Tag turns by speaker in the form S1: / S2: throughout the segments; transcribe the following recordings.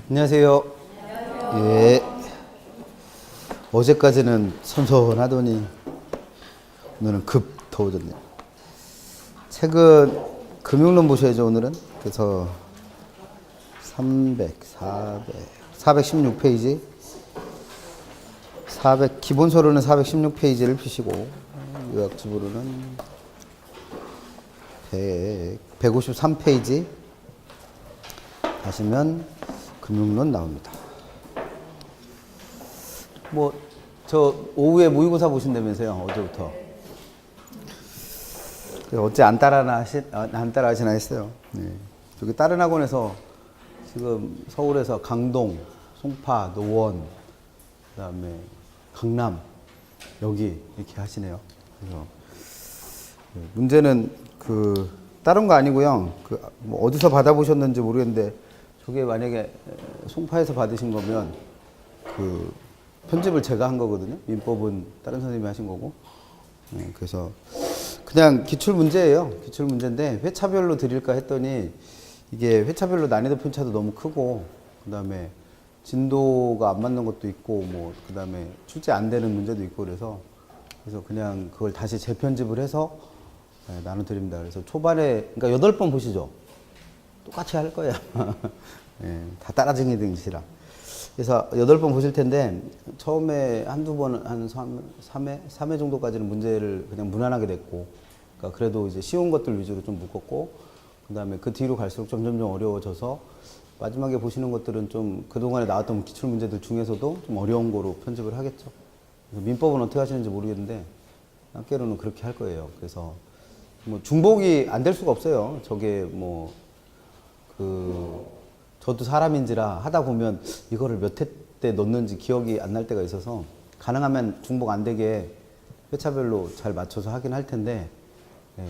S1: 안녕하세요. 예. 어제까지는 선선하더니 오늘은 급 더워졌네요. 책은 금융론 보셔야죠, 오늘은. 그래서 416페이지. 기본서로는 416페이지를 펴시고, 요약집으로는 153페이지 가시면 금융론 나옵니다. 저 오후에 모의고사 보신다면서요, 어제부터. 어째 안 따라하시나 했어요. 네. 여기 다른 학원에서 지금 서울에서 강동, 송파, 노원, 그 다음에 강남, 여기 이렇게 하시네요. 그래서 문제는 다른 거 아니고요. 어디서 받아보셨는지 모르겠는데, 저게 만약에 송파에서 받으신 거면 편집을 제가 한 거거든요. 민법은 다른 선생님이 하신 거고. 그래서 그냥 기출문제예요. 기출문제인데 회차별로 드릴까 했더니 이게 회차별로 난이도 편차도 너무 크고, 그 다음에 진도가 안 맞는 것도 있고, 그 다음에 출제 안 되는 문제도 있고, 그래서 그냥 그걸 다시 재편집을 해서 나눠드립니다. 그래서 초반에, 그러니까 8번 보시죠. 똑같이 할 거예요. 예, 다 따라쟁이등이시라. 그래서 8번 보실 텐데, 처음에 한두 번, 한 3회 정도까지는 문제를 그냥 무난하게 냈고, 그러니까 그래도 이제 쉬운 것들 위주로 좀 묶었고, 그 다음에 그 뒤로 갈수록 점점 어려워져서, 마지막에 보시는 것들은 좀 그동안에 나왔던 기출문제들 중에서도 좀 어려운 거로 편집을 하겠죠. 그래서 민법은 어떻게 하시는지 모르겠는데, 학계로는 그렇게 할 거예요. 그래서 중복이 안 될 수가 없어요. 저게 저도 사람인지라 하다 보면 이거를 몇 회 때 넣는지 기억이 안 날 때가 있어서, 가능하면 중복 안 되게 회차별로 잘 맞춰서 하긴 할 텐데,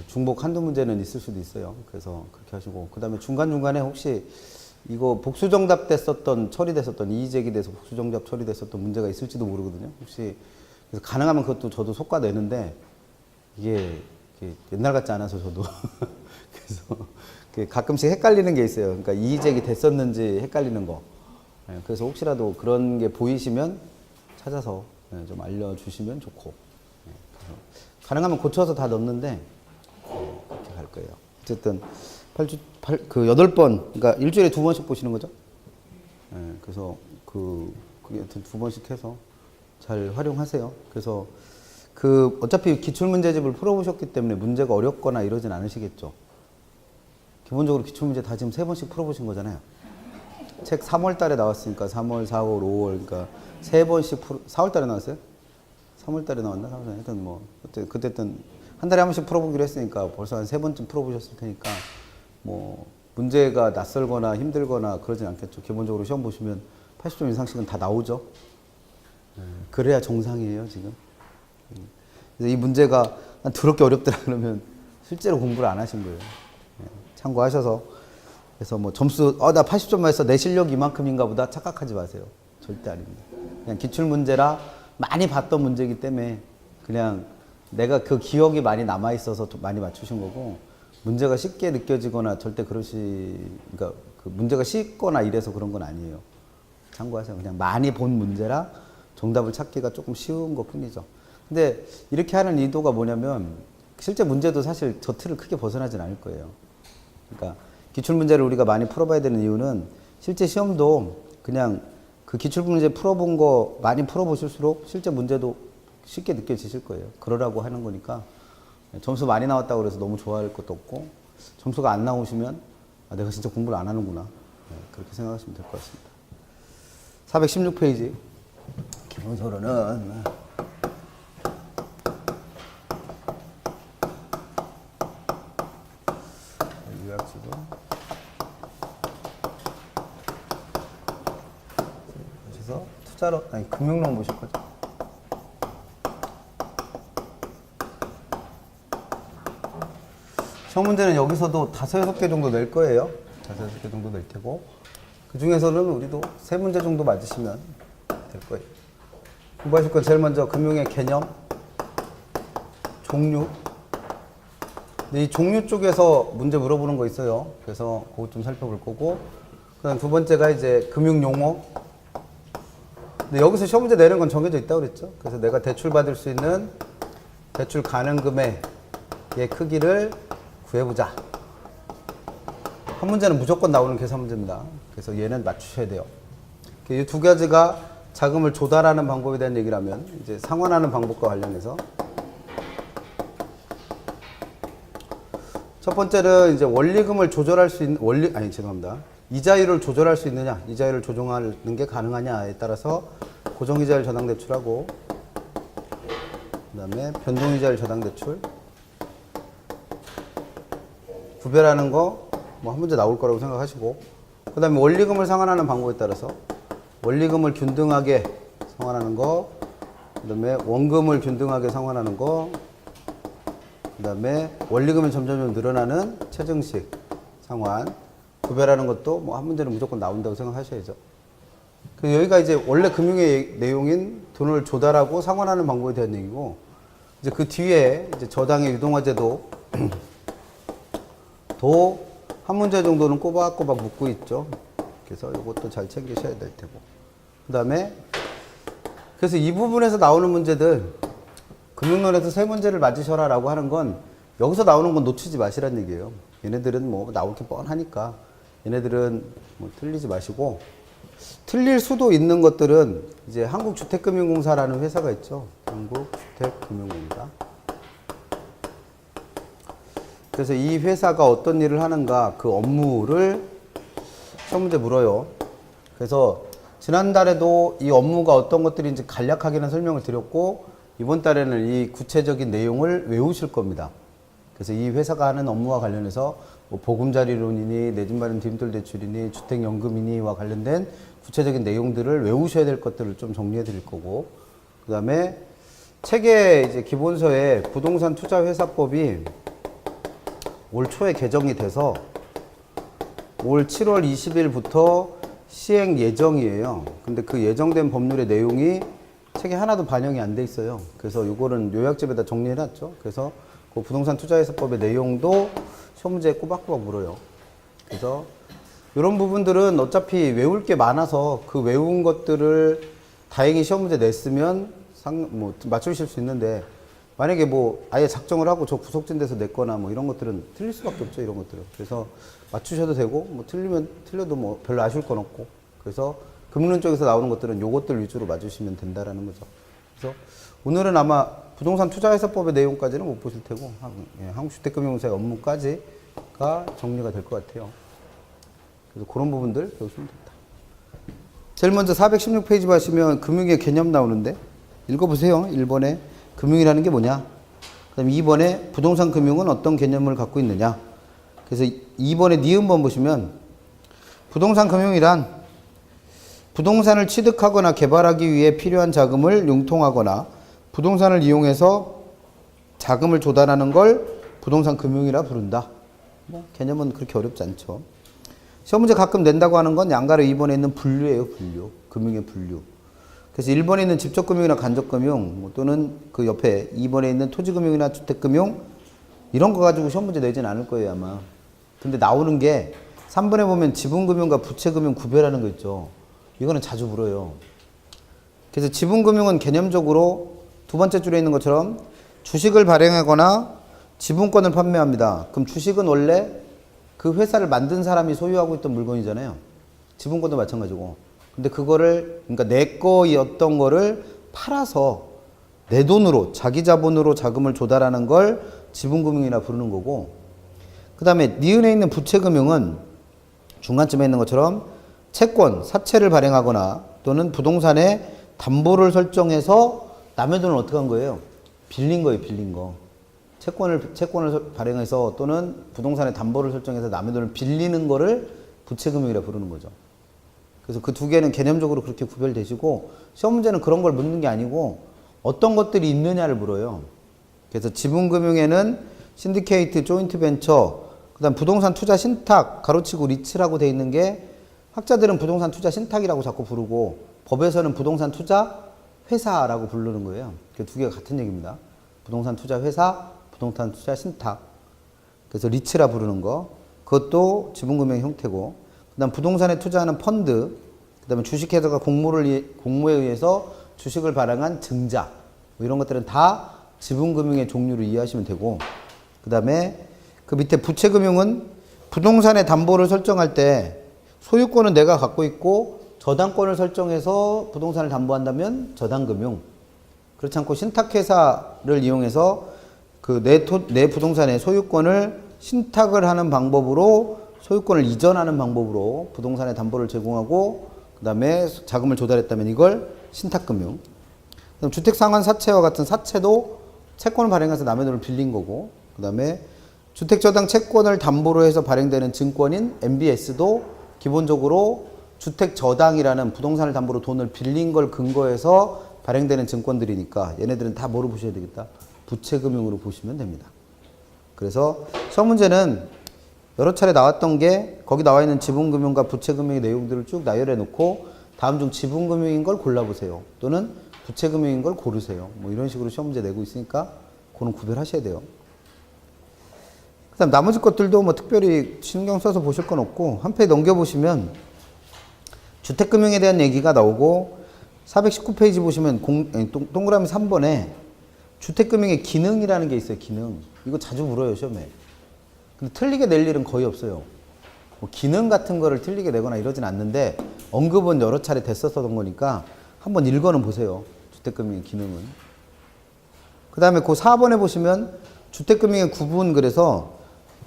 S1: 중복 한두 문제는 있을 수도 있어요. 그래서 그렇게 하시고, 그 다음에 중간중간에 혹시 이거 복수정답 때 처리됐었던, 이의제기돼서 복수정답 처리됐었던 문제가 있을지도 모르거든요. 혹시, 그래서 가능하면 그것도 저도 속과내는데, 이게 옛날 같지 않아서 저도. 그래서 가끔씩 헷갈리는 게 있어요. 그러니까 이의제기 됐었는지 헷갈리는 거. 그래서 혹시라도 그런 게 보이시면 찾아서 좀 알려주시면 좋고. 가능하면 고쳐서 다 넣는데, 그렇게 갈 거예요. 어쨌든, 8번, 그러니까 일주일에 2번씩 보시는 거죠? 그래서 그게 하여튼 2번씩 해서 잘 활용하세요. 그래서 어차피 기출문제집을 풀어보셨기 때문에 문제가 어렵거나 이러진 않으시겠죠? 기본적으로 기출문제 다 지금 3번씩 풀어보신 거잖아요. 책 3월 달에 나왔으니까 3월, 4월, 5월, 그러니까 3번씩 4월 달에 나왔어요? 3월 달에 나왔나? 하여튼 그때는 한 달에 한 번씩 풀어보기로 했으니까 벌써 한 3번쯤 풀어보셨을 테니까, 문제가 낯설거나 힘들거나 그러진 않겠죠. 기본적으로 시험 보시면 80점 이상씩은 다 나오죠. 그래야 정상이에요, 지금. 그래서 이 문제가 난 더럽게 어렵더라 그러면 실제로 공부를 안 하신 거예요. 참고하셔서. 그래서 점수, 나 80점 맞았어, 내 실력 이만큼인가 보다 착각하지 마세요. 절대 아닙니다. 그냥 기출문제라 많이 봤던 문제이기 때문에 그냥 내가 그 기억이 많이 남아있어서 많이 맞추신 거고, 문제가 쉽게 느껴지거나 절대 그러니까 문제가 쉽거나 이래서 그런 건 아니에요. 참고하세요. 그냥 많이 본 문제라 정답을 찾기가 조금 쉬운 것 뿐이죠. 근데 이렇게 하는 의도가 뭐냐면, 실제 문제도 사실 저 틀을 크게 벗어나진 않을 거예요. 그러니까 기출문제를 우리가 많이 풀어봐야 되는 이유는, 실제 시험도 그냥 그 기출문제 풀어본 거 많이 풀어보실수록 실제 문제도 쉽게 느껴지실 거예요. 그러라고 하는 거니까, 점수 많이 나왔다고 해서 너무 좋아할 것도 없고, 점수가 안 나오시면 내가 진짜 공부를 안 하는구나, 그렇게 생각하시면 될 것 같습니다. 416페이지 기본서로는 요약집은 그래서 금융론 보실 거죠. 시험 문제는 여기서도 5, 6개 정도 낼 거예요. 5, 6개 정도 낼 테고, 그 중에서는 우리도 3문제 정도 맞으시면 될 거예요. 공부하실 건 제일 먼저 금융의 개념, 종류. 근데 이 종류 쪽에서 문제 물어보는 거 있어요. 그래서 그것 좀 살펴볼 거고, 그다음 두 번째가 이제 금융용어. 근데 여기서 시험 문제 내는 건 정해져 있다고 그랬죠. 그래서 내가 대출 받을 수 있는 대출 가능 금액의 크기를 구해보자. 한 문제는 무조건 나오는 계산 문제입니다. 그래서 얘는 맞추셔야 돼요. 이 두 가지가 자금을 조달하는 방법에 대한 얘기를 하면 이제 상환하는 방법과 관련해서 첫 번째는 이제 원리금을 조절할 수 있는 이자율을 조절할 수 있느냐, 이자율을 조정하는 게 가능하냐에 따라서 고정이자율 저당대출하고 그다음에 변동이자율 저당대출 구별하는 거 뭐 한 문제 나올 거라고 생각하시고 그다음에 원리금을 상환하는 방법에 따라서 원리금을 균등하게 상환하는 거 그다음에 원금을 균등하게 상환하는 거 그다음에 원리금이 점점 늘어나는 체증식 상환 구별하는 것도 뭐 한 문제는 무조건 나온다고 생각하셔야죠. 여기가 이제 원래 금융의 내용인 돈을 조달하고 상환하는 방법에 대한 얘기고 이제 그 뒤에 이제 저당의 유동화제도 도 한 문제 정도는 꼬박꼬박 묻고 있죠. 그래서 이것도 잘 챙기셔야 될 테고. 그다음에 그래서 이 부분에서 나오는 문제들 금융론에서 세 문제를 맞으셔라라고 하는 건 여기서 나오는 건 놓치지 마시라는 얘기예요. 얘네들은 뭐 나올 게 뻔하니까 얘네들은 뭐 틀리지 마시고 틀릴 수도 있는 것들은 이제 한국주택금융공사라는 회사가 있죠. 한국주택금융공사. 그래서 이 회사가 어떤 일을 하는가 그 업무를 시험 문제 물어요. 그래서 지난달에도 이 업무가 어떤 것들인지 간략하게는 설명을 드렸고 이번 달에는 이 구체적인 내용을 외우실 겁니다. 그래서 이 회사가 하는 업무와 관련해서 뭐 보금자리론이니 내 집 마련 디딤돌 대출이니 주택연금이니와 관련된 구체적인 내용들을 외우셔야 될 것들을 좀 정리해 드릴 거고 그 다음에 책의 이제 기본서에 부동산 투자회사법이 올 초에 개정이 돼서 올 7월 20일부터 시행 예정이에요. 근데 그 예정된 법률의 내용이 책에 하나도 반영이 안 돼 있어요. 그래서 이거는 요약집에다 정리해 놨죠. 그래서 그 부동산 투자회사법의 내용도 시험 문제에 꼬박꼬박 물어요. 그래서 이런 부분들은 어차피 외울 게 많아서 그 외운 것들을 다행히 시험 문제 냈으면 맞추실 수 있는데 만약에 뭐 아예 작정을 하고 저 구석진 데서 냈거나 뭐 이런 것들은 틀릴 수밖에 없죠. 이런 것들은. 그래서 맞추셔도 되고 뭐 틀려도 뭐 별로 아쉬울 건 없고 그래서 금융론 쪽에서 나오는 것들은 요것들 위주로 맞으시면 된다라는 거죠. 그래서 오늘은 아마 부동산 투자회사법의 내용까지는 못 보실 테고 한국주택금융공사의 업무까지가 정리가 될 것 같아요. 그래서 그런 부분들 배우시면 됩니다. 제일 먼저 416페이지 보시면 금융의 개념 나오는데 읽어보세요. 1번에 금융이라는 게 뭐냐? 그 다음에 2번에 부동산 금융은 어떤 개념을 갖고 있느냐? 그래서 2번에 니은번 보시면 부동산 금융이란 부동산을 취득하거나 개발하기 위해 필요한 자금을 융통하거나 부동산을 이용해서 자금을 조달하는 걸 부동산 금융이라 부른다. 뭐 개념은 그렇게 어렵지 않죠. 시험 문제 가끔 낸다고 하는 건 양가로 2번에 있는 분류예요. 분류. 금융의 분류. 그래서 1번에 있는 직접금융이나 간접금융 또는 그 옆에 2번에 있는 토지금융이나 주택금융 이런 거 가지고 시험 문제 내진 않을 거예요 아마. 근데 나오는 게 3번에 보면 지분금융과 부채금융 구별하는 거 있죠. 이거는 자주 물어요. 그래서 지분금융은 개념적으로 두 번째 줄에 있는 것처럼 주식을 발행하거나 지분권을 판매합니다. 그럼 주식은 원래 그 회사를 만든 사람이 소유하고 있던 물건이잖아요. 지분권도 마찬가지고. 근데 그거를 그러니까 내 거였던 거를 팔아서 내 돈으로 자기 자본으로 자금을 조달하는 걸 지분금융이라 부르는 거고 그 다음에 니은에 있는 부채금융은 중간쯤에 있는 것처럼 채권, 사채를 발행하거나 또는 부동산에 담보를 설정해서 남의 돈을 어떻게 한 거예요? 빌린 거예요, 빌린 거. 채권을 발행해서 또는 부동산에 담보를 설정해서 남의 돈을 빌리는 거를 부채금융이라 부르는 거죠. 그래서 그 두 개는 개념적으로 그렇게 구별되시고 시험 문제는 그런 걸 묻는 게 아니고 어떤 것들이 있느냐를 물어요. 그래서 지분금융에는 신디케이트, 조인트 벤처, 그 다음 부동산 투자 신탁, 가로치고 리츠라고 돼 있는 게 학자들은 부동산 투자 신탁이라고 자꾸 부르고 법에서는 부동산 투자 회사라고 부르는 거예요. 그 두 개가 같은 얘기입니다. 부동산 투자 회사, 부동산 투자 신탁. 그래서 리츠라 부르는 거. 그것도 지분금융 형태고. 그다음 부동산에 투자하는 펀드, 그다음에 주식회사가 공모에 의해서 주식을 발행한 증자, 뭐 이런 것들은 다 지분금융의 종류를 이해하시면 되고, 그다음에 그 밑에 부채금융은 부동산의 담보를 설정할 때 소유권은 내가 갖고 있고 저당권을 설정해서 부동산을 담보한다면 저당금융, 그렇지 않고 신탁회사를 이용해서 그 내 부동산의 소유권을 신탁을 하는 방법으로 소유권을 이전하는 방법으로 부동산의 담보를 제공하고 그 다음에 자금을 조달했다면 이걸 신탁금융. 그다음 주택상환사채와 같은 사채도 채권을 발행해서 남의 돈을 빌린 거고, 그 다음에 주택저당 채권을 담보로 해서 발행되는 증권인 MBS도 기본적으로 주택저당이라는 부동산을 담보로 돈을 빌린 걸 근거해서 발행되는 증권들이니까 얘네들은 다 뭐로 보셔야 되겠다? 부채금융으로 보시면 됩니다. 그래서 시험 문제는 여러 차례 나왔던 게 거기 나와 있는 지분금융과 부채금융의 내용들을 쭉 나열해 놓고 다음 중 지분금융인 걸 골라보세요. 또는 부채금융인 걸 고르세요. 뭐 이런 식으로 시험 문제 내고 있으니까 그건 구별하셔야 돼요. 그 다음 나머지 것들도 뭐 특별히 신경 써서 보실 건 없고 한 페이지 넘겨보시면 주택금융에 대한 얘기가 나오고 419페이지 보시면 동그라미 3번에 주택금융의 기능이라는 게 있어요. 기능. 이거 자주 물어요 시험에. 근데 틀리게 낼 일은 거의 없어요. 뭐 기능 같은 거를 틀리게 내거나 이러진 않는데 언급은 여러 차례 됐었던 거니까 한번 읽어는 보세요. 주택금융의 기능은. 그 다음에 그 4번에 보시면 주택금융의 구분, 그래서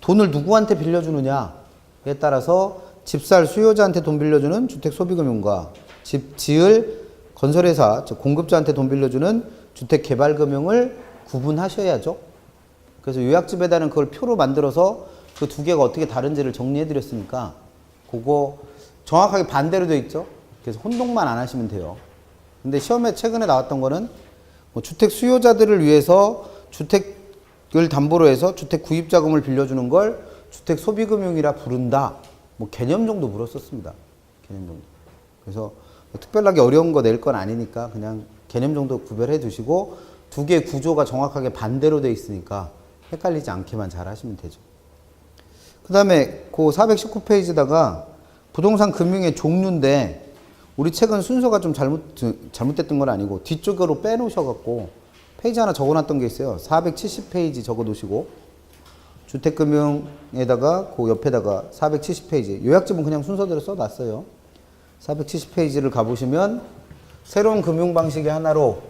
S1: 돈을 누구한테 빌려주느냐에 따라서 집 살 수요자한테 돈 빌려주는 주택소비금융과 집 지을 건설회사, 즉 공급자한테 돈 빌려주는 주택개발금융을 구분하셔야죠. 그래서 요약집에다는 그걸 표로 만들어서 그 두 개가 어떻게 다른지를 정리해드렸으니까 그거 정확하게 반대로 되어 있죠. 그래서 혼동만 안 하시면 돼요. 근데 시험에 최근에 나왔던 거는 뭐 주택 수요자들을 위해서 주택을 담보로 해서 주택 구입자금을 빌려주는 걸 주택소비금융이라 부른다. 뭐 개념 정도 물었었습니다. 개념 정도. 그래서 뭐 특별하게 어려운 거 낼 건 아니니까 그냥 개념 정도 구별해 두시고 두 개의 구조가 정확하게 반대로 돼 있으니까 헷갈리지 않게만 잘 하시면 되죠. 그 다음에 그 419페이지다가 부동산 금융의 종류인데 우리 책은 순서가 좀 잘못됐던 건 아니고 뒤쪽으로 빼놓으셔갖고 페이지 하나 적어놨던 게 있어요. 470페이지 적어놓으시고 주택금융에다가 그 옆에다가 470페이지 요약집은 그냥 순서대로 써놨어요. 470페이지를 가보시면 새로운 금융 방식의 하나로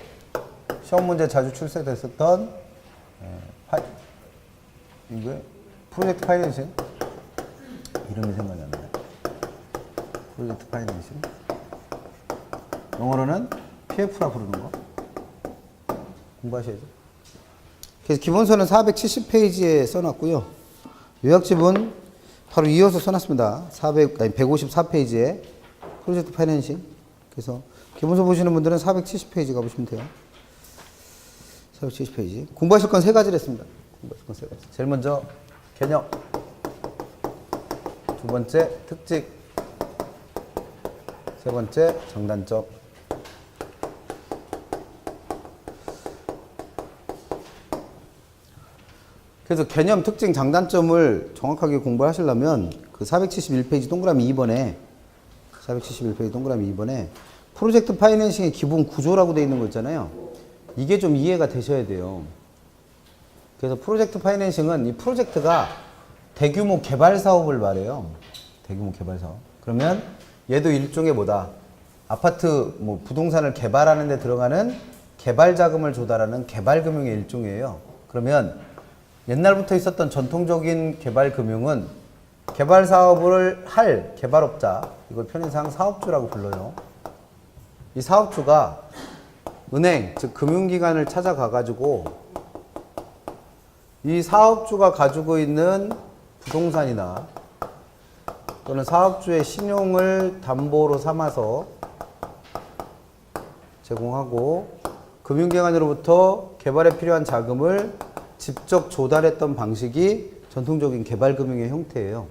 S1: 시험 문제 자주 출제됐었던 이게 프로젝트 파이낸싱 이름이 생각이 안 나요. 프로젝트 파이낸싱 영어로는 PF라 부르는 거 공부하셔야죠. 그래서 기본서는 470페이지에 써놨고요. 요약집은 바로 이어서 써놨습니다. 154페이지에 프로젝트 파이낸싱. 그래서 기본서 보시는 분들은 470페이지 가보시면 돼요. 470페이지. 공부하실 건 세 가지를 했습니다. 공부하실 건 세 가지. 제일 먼저 개념. 두 번째 특징. 세 번째 장단점. 그래서 개념, 특징, 장단점을 정확하게 공부하시려면 그 471페이지 동그라미 2번에 471페이지 동그라미 2번에 프로젝트 파이낸싱의 기본 구조라고 되어 있는 거 있잖아요. 이게 좀 이해가 되셔야 돼요. 그래서 프로젝트 파이낸싱은 이 프로젝트가 대규모 개발 사업을 말해요. 대규모 개발 사업. 그러면 얘도 일종의 뭐다? 아파트 뭐 부동산을 개발하는 데 들어가는 개발 자금을 조달하는 개발 금융의 일종이에요. 그러면 옛날부터 있었던 전통적인 개발 금융은 개발 사업을 할 개발업자, 이걸 편의상 사업주라고 불러요. 이 사업주가 은행, 즉 금융기관을 찾아가가지고 이 사업주가 가지고 있는 부동산이나 또는 사업주의 신용을 담보로 삼아서 제공하고 금융기관으로부터 개발에 필요한 자금을 직접 조달했던 방식이 전통적인 개발금융의 형태예요.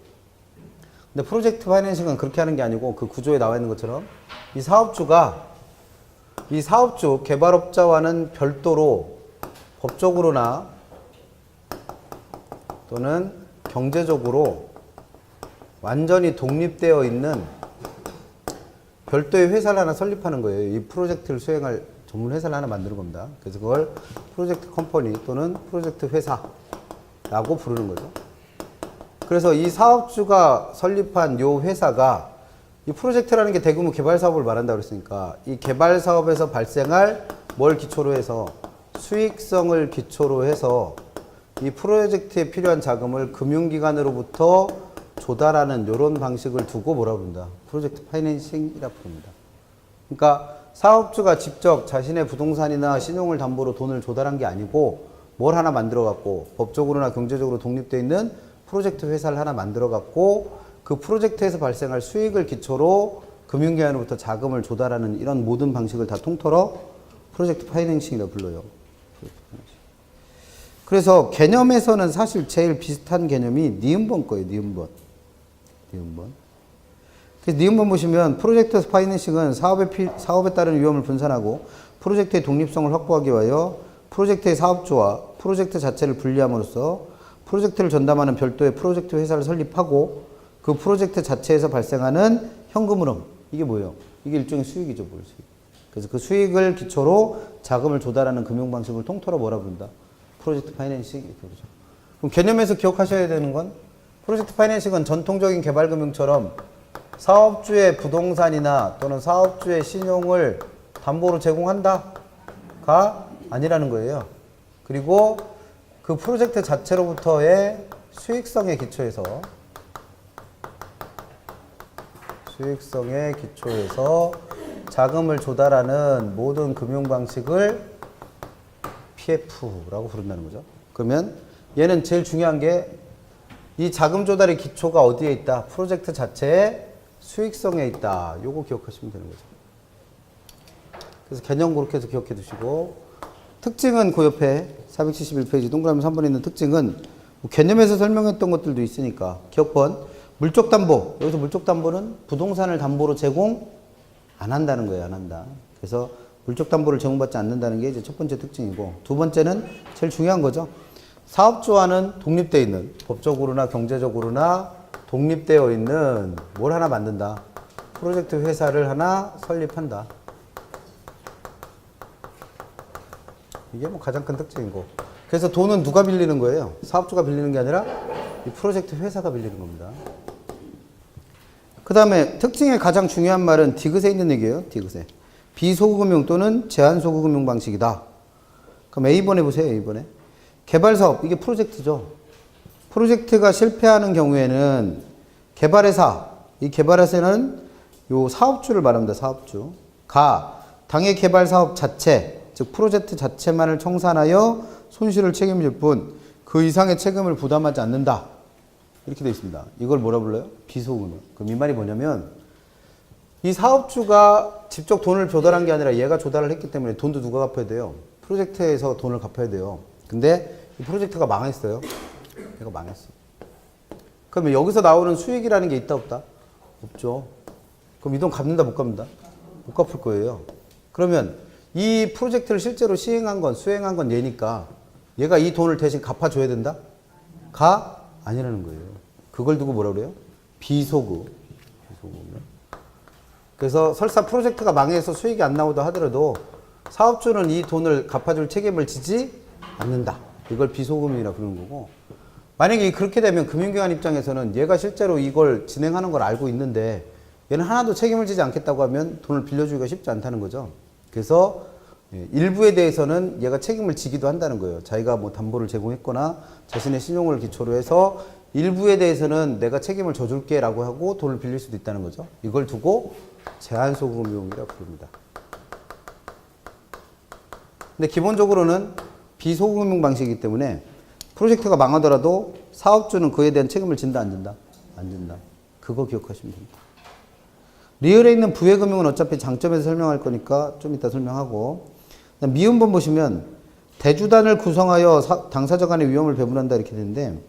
S1: 근데 프로젝트 파이낸싱은 그렇게 하는 게 아니고 그 구조에 나와 있는 것처럼 이 사업주, 개발업자와는 별도로 법적으로나 또는 경제적으로 완전히 독립되어 있는 별도의 회사를 하나 설립하는 거예요. 이 프로젝트를 수행할 전문 회사를 하나 만드는 겁니다. 그래서 그걸 프로젝트 컴퍼니 또는 프로젝트 회사라고 부르는 거죠. 그래서 이 사업주가 설립한 요 회사가 이 프로젝트라는 게 대규모 개발 사업을 말한다고 그랬으니까 이 개발 사업에서 발생할 뭘 기초로 해서 수익성을 기초로 해서 이 프로젝트에 필요한 자금을 금융기관으로부터 조달하는 이런 방식을 두고 뭐라고 부른다? 프로젝트 파이낸싱이라고 부릅니다. 그러니까 사업주가 직접 자신의 부동산이나 신용을 담보로 돈을 조달한 게 아니고 뭘 하나 만들어 갖고 법적으로나 경제적으로 독립되어 있는 프로젝트 회사를 하나 만들어 갖고 그 프로젝트에서 발생할 수익을 기초로 금융기관으로부터 자금을 조달하는 이런 모든 방식을 다 통틀어 프로젝트 파이낸싱이라고 불러요. 그래서 개념에서는 사실 제일 비슷한 개념이 니은번 거예요. 니은번. 그래서 니은번 보시면 프로젝트 파이낸싱은 사업에 따른 위험을 분산하고 프로젝트의 독립성을 확보하기 위하여 프로젝트의 사업주와 프로젝트 자체를 분리함으로써 프로젝트를 전담하는 별도의 프로젝트 회사를 설립하고 그 프로젝트 자체에서 발생하는 현금 흐름, 이게 뭐예요? 이게 일종의 수익이죠, 뭘 수익. 그래서 그 수익을 기초로 자금을 조달하는 금융 방식을 통틀어 뭐라 부른다? 프로젝트 파이낸싱 이렇게 부르죠. 그럼 개념에서 기억하셔야 되는 건 프로젝트 파이낸싱은 전통적인 개발금융처럼 사업주의 부동산이나 또는 사업주의 신용을 담보로 제공한다가 아니라는 거예요. 그리고 그 프로젝트 자체로부터의 수익성에 기초해서 자금을 조달하는 모든 금융 방식을 PF라고 부른다는 거죠. 그러면 얘는 제일 중요한 게 이 자금 조달의 기초가 어디에 있다? 프로젝트 자체의 수익성에 있다. 요거 기억하시면 되는 거죠. 그래서 개념 그렇게 해서 기억해 두시고 특징은 그 옆에 471페이지 동그라미 3번에 있는 특징은 뭐 개념에서 설명했던 것들도 있으니까 기억번 물적 담보. 여기서 물적 담보는 부동산을 담보로 제공 안 한다는 거예요. 안 한다. 그래서 물적 담보를 제공받지 않는다는 게 이제 첫 번째 특징이고 두 번째는 제일 중요한 거죠. 사업주와는 독립되어 있는 법적으로나 경제적으로나 독립되어 있는 뭘 하나 만든다. 프로젝트 회사를 하나 설립한다. 이게 뭐 가장 큰 특징이고. 그래서 돈은 누가 빌리는 거예요? 사업주가 빌리는 게 아니라 이 프로젝트 회사가 빌리는 겁니다. 그 다음에 특징의 가장 중요한 말은 디귿에 있는 얘기예요. 디귿에. 비소금융 또는 제한소금융 방식이다. 그럼 A번에 보세요. A번에. 개발사업. 이게 프로젝트죠. 프로젝트가 실패하는 경우에는 개발회사. 이 개발회사는 요 사업주를 말합니다. 사업주. 당해 개발사업 자체. 즉 프로젝트 자체만을 청산하여 손실을 책임질 뿐 그 이상의 책임을 부담하지 않는다. 이렇게 되어 있습니다. 이걸 뭐라 불러요? 비소금융. 그럼 이 말이 뭐냐면 이 사업주가 직접 돈을 조달한 게 아니라 얘가 조달을 했기 때문에 돈도 누가 갚아야 돼요? 프로젝트에서 돈을 갚아야 돼요. 근데 이 프로젝트가 망했어요. 얘가 망했어. 그러면 여기서 나오는 수익이라는 게 있다 없다? 없죠. 그럼 이 돈 갚는다 못 갚는다? 못 갚을 거예요. 그러면 이 프로젝트를 실제로 수행한 건 얘니까 얘가 이 돈을 대신 갚아줘야 된다? 아니라는 거예요. 그걸 두고 뭐라 그래요? 비소금. 그래서 설사 프로젝트가 망해서 수익이 안 나오다 하더라도 사업주는 이 돈을 갚아줄 책임을 지지 않는다. 이걸 비소금이라 부르는 거고 만약에 그렇게 되면 금융기관 입장에서는 얘가 실제로 이걸 진행하는 걸 알고 있는데 얘는 하나도 책임을 지지 않겠다고 하면 돈을 빌려주기가 쉽지 않다는 거죠. 그래서 일부에 대해서는 얘가 책임을 지기도 한다는 거예요. 자기가 뭐 담보를 제공했거나 자신의 신용을 기초로 해서 일부에 대해서는 내가 책임을 져줄게 라고 하고 돈을 빌릴 수도 있다는 거죠. 이걸 두고 제한소금융이라고 부릅니다. 근데 기본적으로는 비소금융 방식이기 때문에 프로젝트가 망하더라도 사업주는 그에 대한 책임을 진다 안 진다? 안 진다. 그거 기억하시면 됩니다. 리얼에 있는 부해금융은 어차피 장점에서 설명할 거니까 좀 이따 설명하고 미음번 보시면 대주단을 구성하여 당사자 간의 위험을 배분한다 이렇게 되는데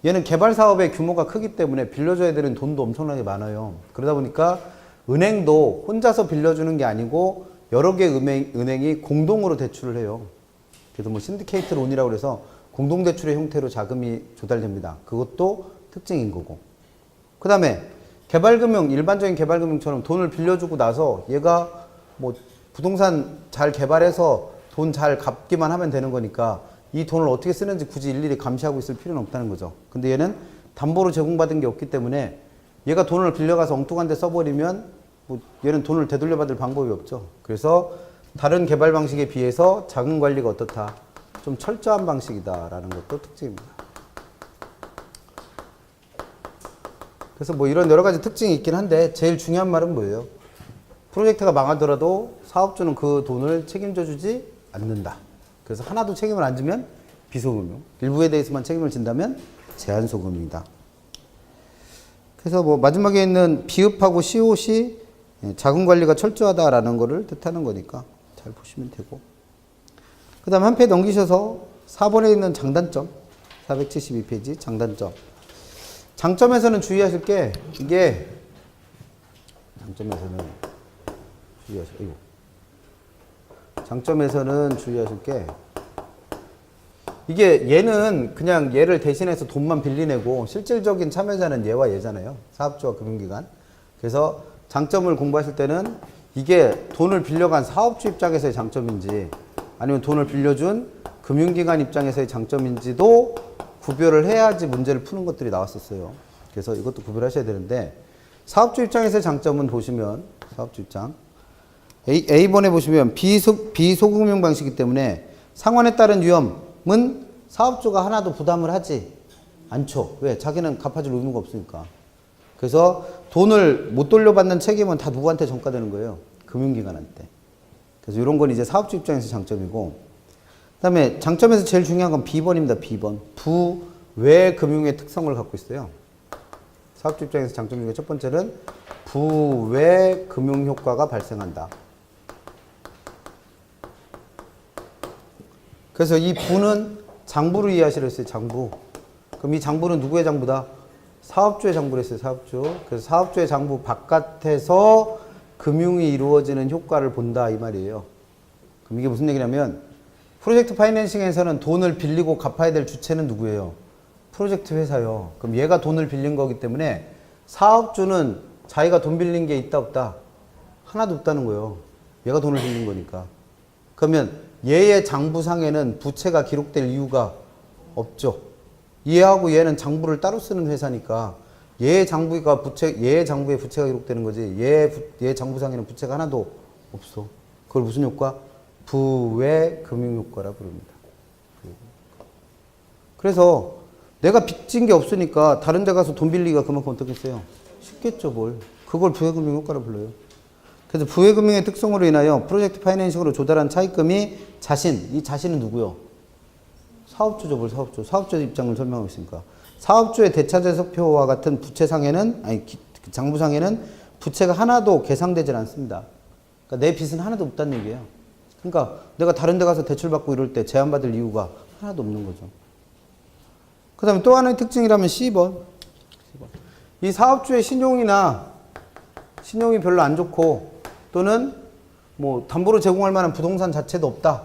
S1: 얘는 개발 사업의 규모가 크기 때문에 빌려줘야 되는 돈도 엄청나게 많아요. 그러다 보니까 은행도 혼자서 빌려주는 게 아니고 여러 개 은행이 공동으로 대출을 해요. 그래서 뭐 신디케이트 론이라고 해서 공동대출의 형태로 자금이 조달됩니다. 그것도 특징인 거고. 그 다음에 개발금융, 일반적인 개발금융처럼 돈을 빌려주고 나서 얘가 뭐 부동산 잘 개발해서 돈 잘 갚기만 하면 되는 거니까 이 돈을 어떻게 쓰는지 굳이 일일이 감시하고 있을 필요는 없다는 거죠. 근데 얘는 담보로 제공받은 게 없기 때문에 얘가 돈을 빌려가서 엉뚱한 데 써버리면 뭐 얘는 돈을 되돌려받을 방법이 없죠. 그래서 다른 개발 방식에 비해서 자금 관리가 어떻다? 좀 철저한 방식이다라는 것도 특징입니다. 그래서 뭐 이런 여러 가지 특징이 있긴 한데 제일 중요한 말은 뭐예요? 프로젝트가 망하더라도 사업주는 그 돈을 책임져 주지 않는다. 그래서 하나도 책임을 안 지면 비소금융, 일부에 대해서만 책임을 진다면 제한소금융이다. 그래서 뭐 마지막에 있는 비읍하고 시옷이 자금 관리가 철저하다라는 거를 뜻하는 거니까 잘 보시면 되고. 그 다음 한 페이지 넘기셔서 4번에 있는 장단점, 472페이지 장단점. 장점에서는 주의하실 게 이게 장점에서는 주의하실 게 이게 얘는 그냥 얘를 대신해서 돈만 빌리내고 실질적인 참여자는 얘와 얘잖아요. 사업주와 금융기관. 그래서 장점을 공부하실 때는 이게 돈을 빌려간 사업주 입장에서의 장점인지 아니면 돈을 빌려준 금융기관 입장에서의 장점인지도 구별을 해야지 문제를 푸는 것들이 나왔었어요. 그래서 이것도 구별하셔야 되는데 사업주 입장에서의 장점은 보시면 사업주 입장 A번에 보시면 비소금융 방식이기 때문에 상환에 따른 위험은 사업주가 하나도 부담을 하지 않죠. 왜? 자기는 갚아줄 의무가 없으니까. 그래서 돈을 못 돌려받는 책임은 다 누구한테 전가되는 거예요? 금융기관한테. 그래서 이런 건 이제 사업주 입장에서 장점이고, 그 다음에 장점에서 제일 중요한 건 B번입니다. B번. 부외 금융의 특성을 갖고 있어요. 사업주 입장에서 장점 중에 첫 번째는 부외 금융 효과가 발생한다. 그래서 이 부는 장부로 이해하시려 했어요. 장부. 그럼 이 장부는 누구의 장부다? 사업주의 장부를 했어요. 사업주. 그래서 사업주의 장부 바깥에서 금융이 이루어지는 효과를 본다 이 말이에요. 그럼 이게 무슨 얘기냐면 프로젝트 파이낸싱에서는 돈을 빌리고 갚아야 될 주체는 누구예요? 프로젝트 회사요. 그럼 얘가 돈을 빌린 거기 때문에 사업주는 자기가 돈 빌린 게 있다 없다? 하나도 없다는 거예요. 얘가 돈을 빌린 거니까. 그러면 얘의 장부상에는 부채가 기록될 이유가 없죠. 얘하고 얘는 장부를 따로 쓰는 회사니까 얘의 장부의 부채가 기록되는 거지. 얘 장부상에는 부채가 하나도 없어. 그걸 무슨 효과? 부외 금융효과라 부릅니다. 그래서 내가 빚진 게 없으니까 다른 데 가서 돈 빌리기가 그만큼 어떻겠어요? 쉽겠죠, 뭘. 그걸 부외금융효과라 불러요. 그래서 부외금융의 특성으로 인하여 프로젝트 파이낸싱으로 조달한 차입금이 이 자신은 누구요? 사업주죠, 뭘 사업주. 사업주 입장을 설명하고 있으니까. 사업주의 대차대석표와 같은 장부상에는 부채가 하나도 계상되질 않습니다. 그러니까 내 빚은 하나도 없다는 얘기예요. 그러니까 내가 다른 데 가서 대출받고 이럴 때 제한받을 이유가 하나도 없는 거죠. 그 다음에 또 하나의 특징이라면 C번. 이 사업주의 신용이 별로 안 좋고 또는 뭐 담보로 제공할 만한 부동산 자체도 없다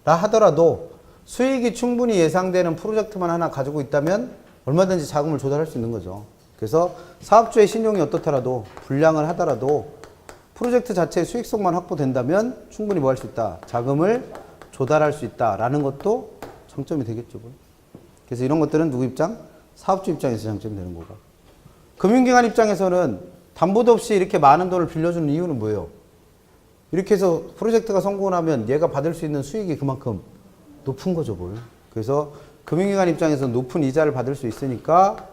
S1: 라 하더라도 수익이 충분히 예상되는 프로젝트만 하나 가지고 있다면 얼마든지 자금을 조달할 수 있는 거죠. 그래서 사업주의 신용이 어떻더라도 불량을 하더라도 프로젝트 자체의 수익성만 확보된다면 충분히 뭐 할 수 있다? 자금을 조달할 수 있다라는 것도 장점이 되겠죠. 그래서 이런 것들은 누구 입장? 사업주 입장에서 장점이 되는 거고. 금융기관 입장에서는 담보도 없이 이렇게 많은 돈을 빌려주는 이유는 뭐예요? 이렇게 해서 프로젝트가 성공을 하면 얘가 받을 수 있는 수익이 그만큼 높은 거죠, 뭘. 그래서 금융기관 입장에서 높은 이자를 받을 수 있으니까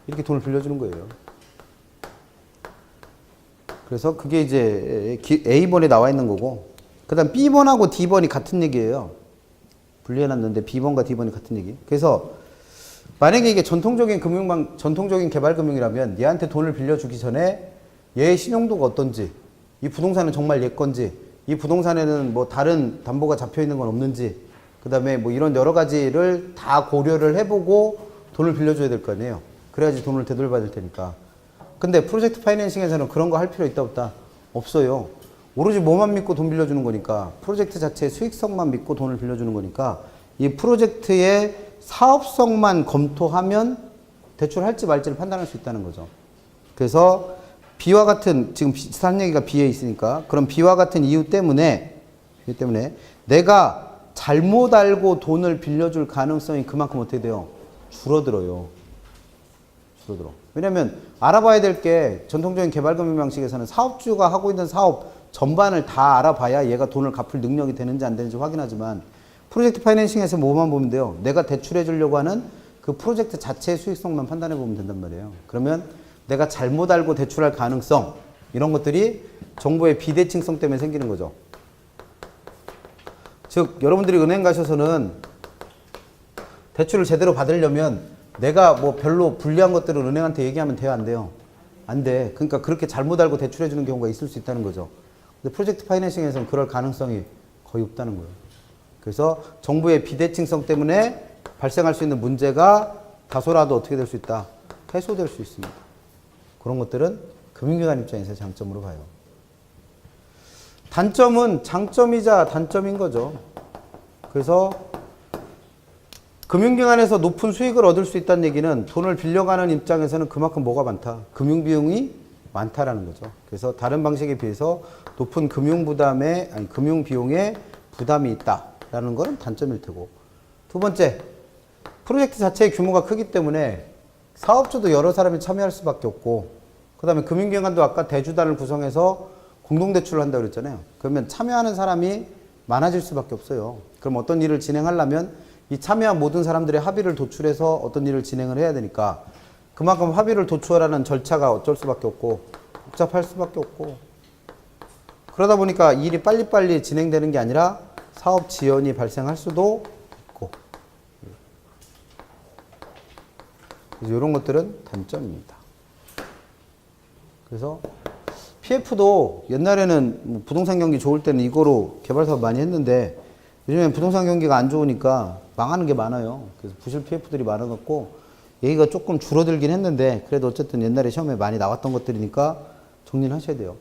S1: 이렇게 돈을 빌려주는 거예요. 그래서 그게 이제 A번에 나와 있는 거고, 그 다음 B번하고 D번이 같은 얘기예요. 분리해놨는데 B번과 D번이 같은 얘기. 그래서 만약에 이게 전통적인 개발금융이라면 얘한테 돈을 빌려주기 전에 얘의 신용도가 어떤지, 이 부동산은 정말 얘 건지, 이 부동산에는 뭐 다른 담보가 잡혀 있는 건 없는지, 그 다음에 뭐 이런 여러 가지를 다 고려를 해보고 돈을 빌려줘야 될 거 아니에요. 그래야지 돈을 되돌려받을 테니까. 근데 프로젝트 파이낸싱에서는 그런 거 할 필요 있다 없다? 없어요. 오로지 뭐만 믿고 돈 빌려주는 거니까, 프로젝트 자체의 수익성만 믿고 돈을 빌려주는 거니까 이 프로젝트의 사업성만 검토하면 대출할지 말지를 판단할 수 있다는 거죠. 그래서 B와 같은, 지금 비슷한 얘기가 B에 있으니까, 그럼 B와 같은 이유 때문에 내가 잘못 알고 돈을 빌려줄 가능성이 그만큼 어떻게 돼요? 줄어들어요. 줄어들어. 왜냐면 알아봐야 될 게 전통적인 개발금융 방식에서는 사업주가 하고 있는 사업 전반을 다 알아봐야 얘가 돈을 갚을 능력이 되는지 안 되는지 확인하지만 프로젝트 파이낸싱에서 뭐만 보면 돼요? 내가 대출해 주려고 하는 그 프로젝트 자체의 수익성만 판단해 보면 된단 말이에요. 그러면 내가 잘못 알고 대출할 가능성 이런 것들이 정보의 비대칭성 때문에 생기는 거죠. 즉 여러분들이 은행 가셔서는 대출을 제대로 받으려면 내가 뭐 별로 불리한 것들을 은행한테 얘기하면 돼요, 안 돼요? 안 돼. 그러니까 그렇게 잘못 알고 대출해 주는 경우가 있을 수 있다는 거죠. 근데 프로젝트 파이낸싱에서는 그럴 가능성이 거의 없다는 거예요. 그래서 정보의 비대칭성 때문에 발생할 수 있는 문제가 다소라도 어떻게 될 수 있다? 해소될 수 있습니다. 그런 것들은 금융기관 입장에서 장점으로 봐요. 단점은 장점이자 단점인 거죠. 그래서 금융기관에서 높은 수익을 얻을 수 있다는 얘기는 돈을 빌려가는 입장에서는 그만큼 뭐가 많다? 금융비용이 많다라는 거죠. 그래서 다른 방식에 비해서 높은 금융비용에 부담이 있다라는 것은 단점일 테고. 두 번째, 프로젝트 자체의 규모가 크기 때문에 사업주도 여러 사람이 참여할 수밖에 없고, 그 다음에 금융기관도 아까 대주단을 구성해서 공동대출을 한다고 그랬잖아요. 그러면 참여하는 사람이 많아질 수밖에 없어요. 그럼 어떤 일을 진행하려면 이 참여한 모든 사람들의 합의를 도출해서 어떤 일을 진행을 해야 되니까 그만큼 합의를 도출하는 절차가 어쩔 수밖에 없고 복잡할 수밖에 없고, 그러다 보니까 일이 빨리빨리 진행되는 게 아니라 사업 지연이 발생할 수도 있고, 그래서 이런 것들은 단점입니다. 그래서 PF도 옛날에는 뭐 부동산 경기 좋을 때는 이거로 개발 사업 많이 했는데 요즘엔 부동산 경기가 안 좋으니까 망하는 게 많아요. 그래서 부실 PF들이 많아갖고 얘기가 조금 줄어들긴 했는데 그래도 어쨌든 옛날에 시험에 많이 나왔던 것들이니까 정리를 하셔야 돼요.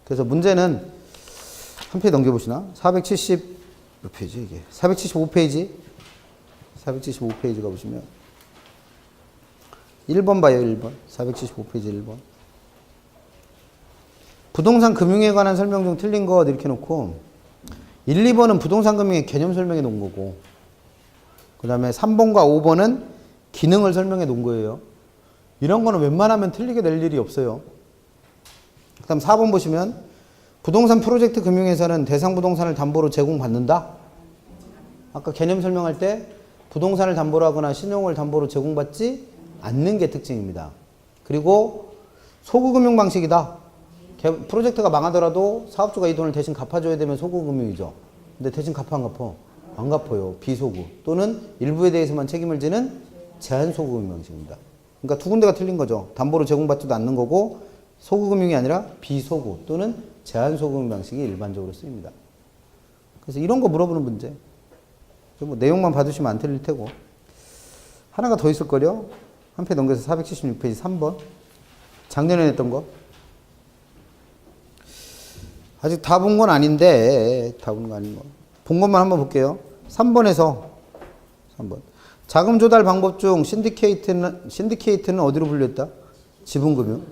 S1: 그래서 문제는 한 페이지 넘겨보시나? 470 몇 페이지 이게? 475페이지 475페이지 가보시면 1번 봐요. 1번 475페이지 1번 부동산 금융에 관한 설명 중 틀린 것 이렇게 놓고 1, 2번은 부동산 금융의 개념 설명해 놓은 거고, 그 다음에 3번과 5번은 기능을 설명해 놓은 거예요. 이런 거는 웬만하면 틀리게 될 일이 없어요. 그 다음 4번 보시면 부동산 프로젝트 금융에서는 대상 부동산을 담보로 제공받는다. 아까 개념 설명할 때 부동산을 담보로 하거나 신용을 담보로 제공받지 않는 게 특징입니다. 그리고 소구금융 방식이다. 프로젝트가 망하더라도 사업주가 이 돈을 대신 갚아줘야 되면 소구금융이죠. 근데 대신 갚아 안 갚아? 안 갚아요. 비소구 또는 일부에 대해서만 책임을 지는 제한소구금융 방식입니다. 그러니까 두 군데가 틀린 거죠. 담보로 제공받지도 않는 거고 소구금융이 아니라 비소구 또는 제한소구금융 방식이 일반적으로 쓰입니다. 그래서 이런 거 물어보는 문제. 뭐 내용만 봐두시면 안 틀릴 테고. 하나가 더 있을걸요? 한 페이지 넘겨서 476페이지 3번. 작년에 냈던 거. 아직 다 본 건 아닌데, 다 본 거 아닌 거. 본 것만 한번 볼게요. 3번에서, 3번. 자금 조달 방법 중 신디케이트는 어디로 분류했다? 지분금융.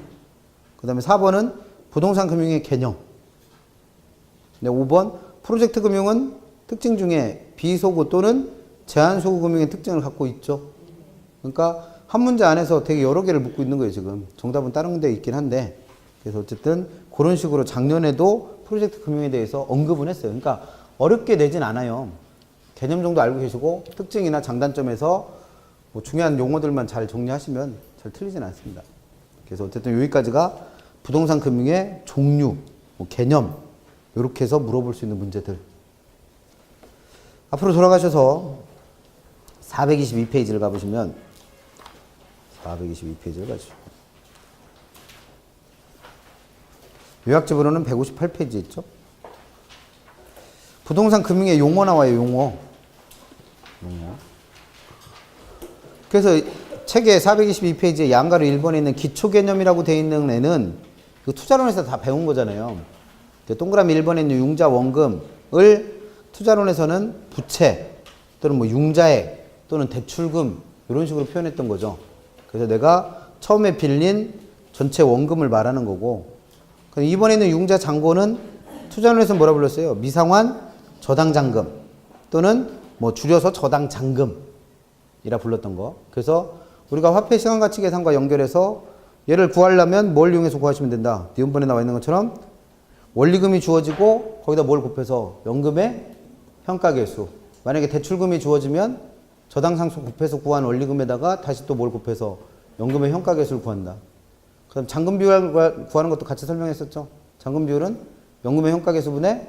S1: 그 다음에 4번은 부동산 금융의 개념. 네, 5번. 프로젝트 금융은 특징 중에 비소구 또는 제한소구 금융의 특징을 갖고 있죠. 그러니까 한 문제 안에서 되게 여러 개를 묻고 있는 거예요, 지금. 정답은 다른 데 있긴 한데. 그래서 어쨌든 그런 식으로 작년에도 프로젝트 금융에 대해서 언급은 했어요. 그러니까 어렵게 내진 않아요. 개념 정도 알고 계시고 특징이나 장단점에서 뭐 중요한 용어들만 잘 정리하시면 잘 틀리진 않습니다. 그래서 어쨌든 여기까지가 부동산 금융의 종류, 뭐 개념 이렇게 해서 물어볼 수 있는 문제들. 앞으로 돌아가셔서 422페이지를 가보시면 422페이지를 가시죠. 요약집으로는 158페이지 있죠. 부동산 금융의 용어 나와요. 용어. 그래서 책의 422페이지에 양가로 1번에 있는 기초개념이라고 되어 있는 애는 투자론에서 다 배운 거잖아요. 동그라미 1번에 있는 융자 원금을 투자론에서는 부채 또는 뭐 융자액 또는 대출금 이런 식으로 표현했던 거죠. 그래서 내가 처음에 빌린 전체 원금을 말하는 거고, 이번에 있는 융자 잔고는 투자론에서 뭐라 불렀어요? 미상환 저당 잔금 또는 뭐 줄여서 저당 잔금이라 불렀던 거. 그래서 우리가 화폐 시간 가치 계산과 연결해서 얘를 구하려면 뭘 이용해서 구하시면 된다. 니은번에 나와 있는 것처럼 원리금이 주어지고 거기다 뭘 곱해서 연금의 현가계수. 만약에 대출금이 주어지면 저당 상수 곱해서 구한 원리금에다가 다시 또 뭘 곱해서 연금의 현가계수를 구한다. 그럼 잔금 비율 구하는 것도 같이 설명했었죠. 잔금 비율은 연금의 현가계수분의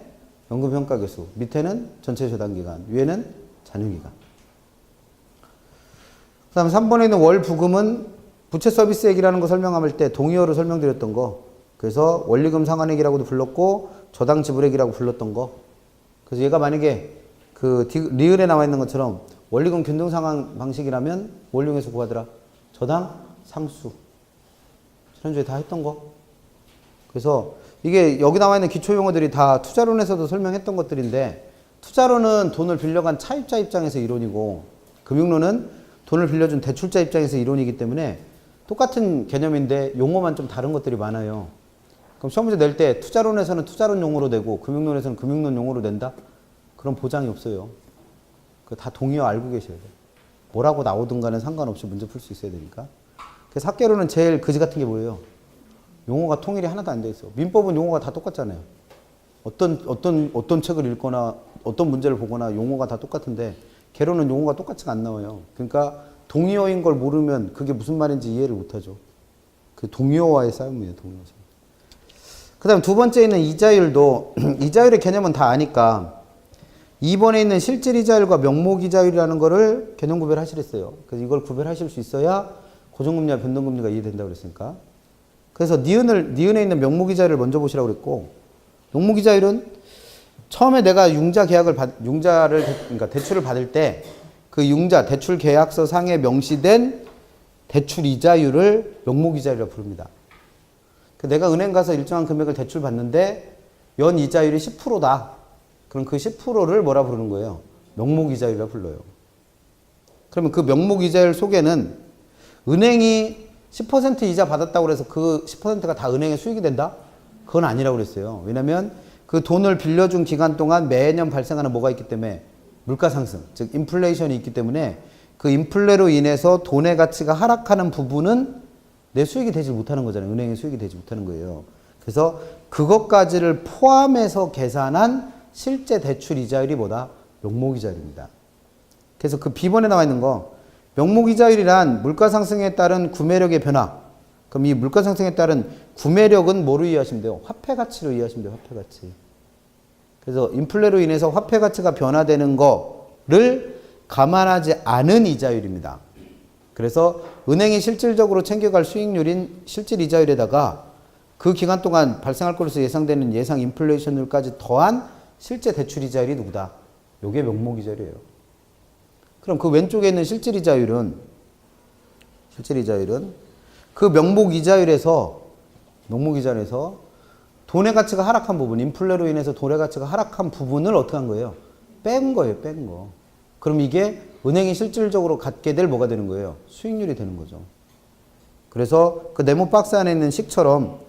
S1: 연금 현가계수. 밑에는 전체 저당기간, 위에는 잔여기간. 그 다음 3번에 있는 월 부금은 부채 서비스액이라는 거 설명할 때 동의어로 설명드렸던 거. 그래서 원리금 상환액이라고도 불렀고 저당 지불액이라고 불렀던 거. 그래서 얘가 만약에 그 리을에 나와 있는 것처럼 원리금 균등 상환 방식이라면 뭘 이용해서 구하더라? 저당 상수. 지난주에 다 했던 거. 그래서 이게 여기 나와 있는 기초 용어들이 다 투자론에서도 설명했던 것들인데, 투자론은 돈을 빌려간 차입자 입장에서 이론이고, 금융론은 돈을 빌려준 대출자 입장에서 이론이기 때문에 똑같은 개념인데 용어만 좀 다른 것들이 많아요. 그럼 시험 문제 낼 때 투자론에서는 투자론 용어로 내고 금융론에서는 금융론 용어로 낸다? 그런 보장이 없어요. 다 동의어 알고 계셔야 돼요. 뭐라고 나오든 간에 상관없이 문제 풀 수 있어야 되니까. 그래서 학계론은 제일 그지 같은 게 뭐예요? 용어가 통일이 하나도 안 돼 있어. 민법은 용어가 다 똑같잖아요. 어떤 책을 읽거나 어떤 문제를 보거나 용어가 다 똑같은데 개론은 용어가 똑같이가 안 나와요. 그러니까 동의어인 걸 모르면 그게 무슨 말인지 이해를 못 하죠. 그 동의어와의 싸움이에요, 동의어. 그 다음 두 번째 있는 이자율도 이자율의 개념은 다 아니까 2번에 있는 실질 이자율과 명목 이자율이라는 거를 개념 구별하시랬어요. 그래서 이걸 구별하실 수 있어야 고정금리와 변동금리가 이해된다고 그랬으니까. 그래서 니은에 있는 명목 이자율을 먼저 보시라고 그랬고, 명목 이자율은 처음에 내가 그러니까 대출을 받을 때 그 융자 대출 계약서 상에 명시된 대출 이자율을 명목 이자율이라고 부릅니다. 내가 은행 가서 일정한 금액을 대출 받는데 연 이자율이 10%다. 그럼 그 10%를 뭐라 부르는 거예요? 명목 이자율이라고 불러요. 그러면 그 명목 이자율 속에는 은행이 10% 이자 받았다고 해서 그 10%가 다 은행의 수익이 된다? 그건 아니라고 그랬어요. 왜냐면 그 돈을 빌려준 기간 동안 매년 발생하는 뭐가 있기 때문에 물가 상승, 즉 인플레이션이 있기 때문에 그 인플레로 인해서 돈의 가치가 하락하는 부분은 내 수익이 되지 못하는 거잖아요. 은행의 수익이 되지 못하는 거예요. 그래서 그것까지를 포함해서 계산한 실제 대출 이자율이 뭐다? 명목 이자율입니다. 그래서 그 B번에 나와 있는 거, 명목 이자율이란 물가 상승에 따른 구매력의 변화. 그럼 이 물가 상승에 따른 구매력은 뭐로 이해하시면 돼요? 화폐 가치로 이해하시면 돼요. 화폐 가치. 그래서 인플레로 인해서 화폐 가치가 변화되는 거를 감안하지 않은 이자율입니다. 그래서 은행이 실질적으로 챙겨갈 수익률인 실질 이자율에다가 그 기간 동안 발생할 것으로 예상되는 예상 인플레이션율까지 더한 실제 대출 이자율이 누구다? 요게 명목 이자율이에요. 그럼 그 왼쪽에 있는 실질 이자율은 그 명목 이자율에서 돈의 가치가 하락한 부분, 인플레로 인해서 돈의 가치가 하락한 부분을 어떻게 한 거예요? 뺀 거예요, 뺀 거. 그럼 이게 은행이 실질적으로 갖게 될 뭐가 되는 거예요? 수익률이 되는 거죠. 그래서 그 네모 박스 안에 있는 식처럼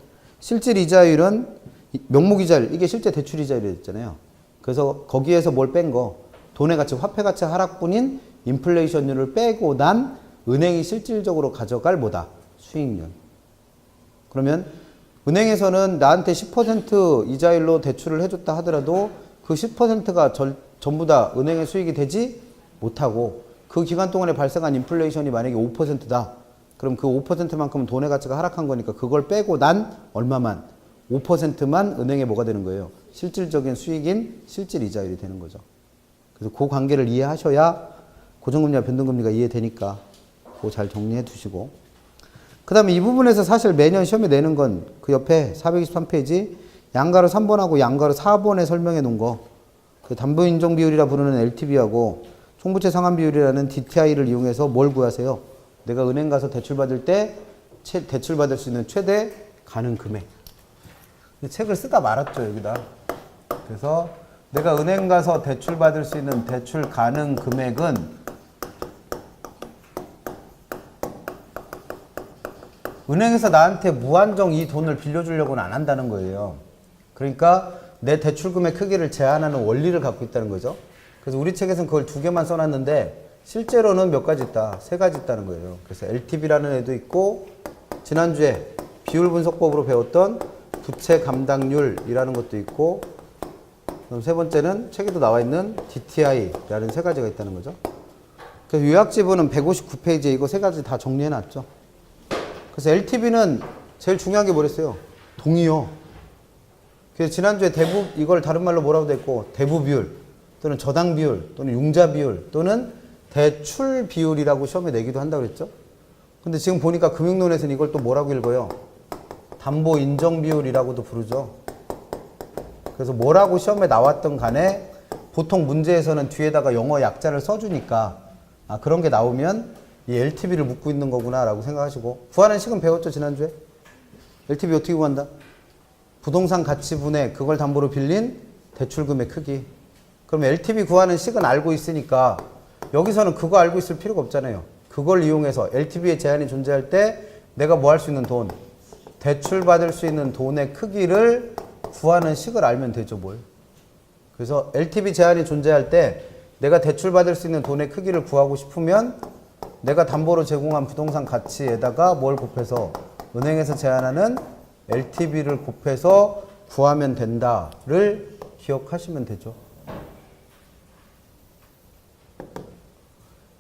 S1: 실질 이자율은 명목 이자율, 이게 실제 대출 이자율이었잖아요. 그래서 거기에서 뭘 뺀 거? 돈의 가치, 화폐 가치 하락분인 인플레이션율을 빼고 난 은행이 실질적으로 가져갈 뭐다? 수익률. 그러면 은행에서는 나한테 10% 이자율로 대출을 해줬다 하더라도 그 10%가 전부 다 은행의 수익이 되지 못하고 그 기간 동안에 발생한 인플레이션이 만약에 5%다. 그럼 그 5%만큼은 돈의 가치가 하락한 거니까 그걸 빼고 난 얼마만? 5%만 은행에 뭐가 되는 거예요? 실질적인 수익인 실질 이자율이 되는 거죠. 그래서 그 관계를 이해하셔야 고정금리와 변동금리가 이해되니까 그거 잘 정리해 두시고, 그 다음에 이 부분에서 사실 매년 시험에 내는 건 그 옆에 423페이지 양가로 3번하고 양가로 4번에 설명해 놓은 거, 그 담보 인정 비율이라 부르는 LTV하고 총부채 상환 비율이라는 DTI를 이용해서 뭘 구하세요? 내가 은행 가서 대출 받을 때 대출 받을 수 있는 최대 가능 금액. 책을 쓰다 말았죠, 여기다. 그래서 내가 은행 가서 대출 받을 수 있는 대출 가능 금액은 은행에서 나한테 무한정 이 돈을 빌려주려고는 안 한다는 거예요. 그러니까 내 대출금의 크기를 제한하는 원리를 갖고 있다는 거죠. 그래서 우리 책에서는 그걸 2개만 써놨는데 실제로는 몇 가지 있다. 3가지 있다는 거예요. 그래서 LTV라는 애도 있고 지난주에 비율 분석법으로 배웠던 부채 감당률이라는 것도 있고 그럼 3번째는 책에도 나와 있는 DTI라는 3가지가 있다는 거죠. 그래서 요약지부는 159페이지에 이거 3가지 다 정리해놨죠. 그래서 LTV는 제일 중요한 게 뭐랬어요? 동의요. 그래서 지난주에 대부 이걸 다른 말로 뭐라고 됐고 대부 비율 또는 저당 비율 또는 융자 비율 또는 대출 비율이라고 시험에 내기도 한다고 그랬죠. 근데 지금 보니까 금융론에서는 이걸 또 뭐라고 읽어요? 담보 인정 비율이라고도 부르죠. 그래서 뭐라고 시험에 나왔던 간에 보통 문제에서는 뒤에다가 영어 약자를 써주니까 아 그런 게 나오면 이 LTV를 묻고 있는 거구나 라고 생각하시고 구하는 식은 배웠죠 지난주에? LTV 어떻게 구한다? 부동산 가치분의 그걸 담보로 빌린 대출금의 크기. 그럼 LTV 구하는 식은 알고 있으니까 여기서는 그거 알고 있을 필요가 없잖아요. 그걸 이용해서 LTV의 제한이 존재할 때 내가 뭐 할 수 있는 돈, 대출받을 수 있는 돈의 크기를 구하는 식을 알면 되죠 뭘. 그래서 LTV 제한이 존재할 때 내가 대출받을 수 있는 돈의 크기를 구하고 싶으면 내가 담보로 제공한 부동산 가치에다가 뭘 곱해서 은행에서 제한하는 LTV를 곱해서 구하면 된다를 기억하시면 되죠.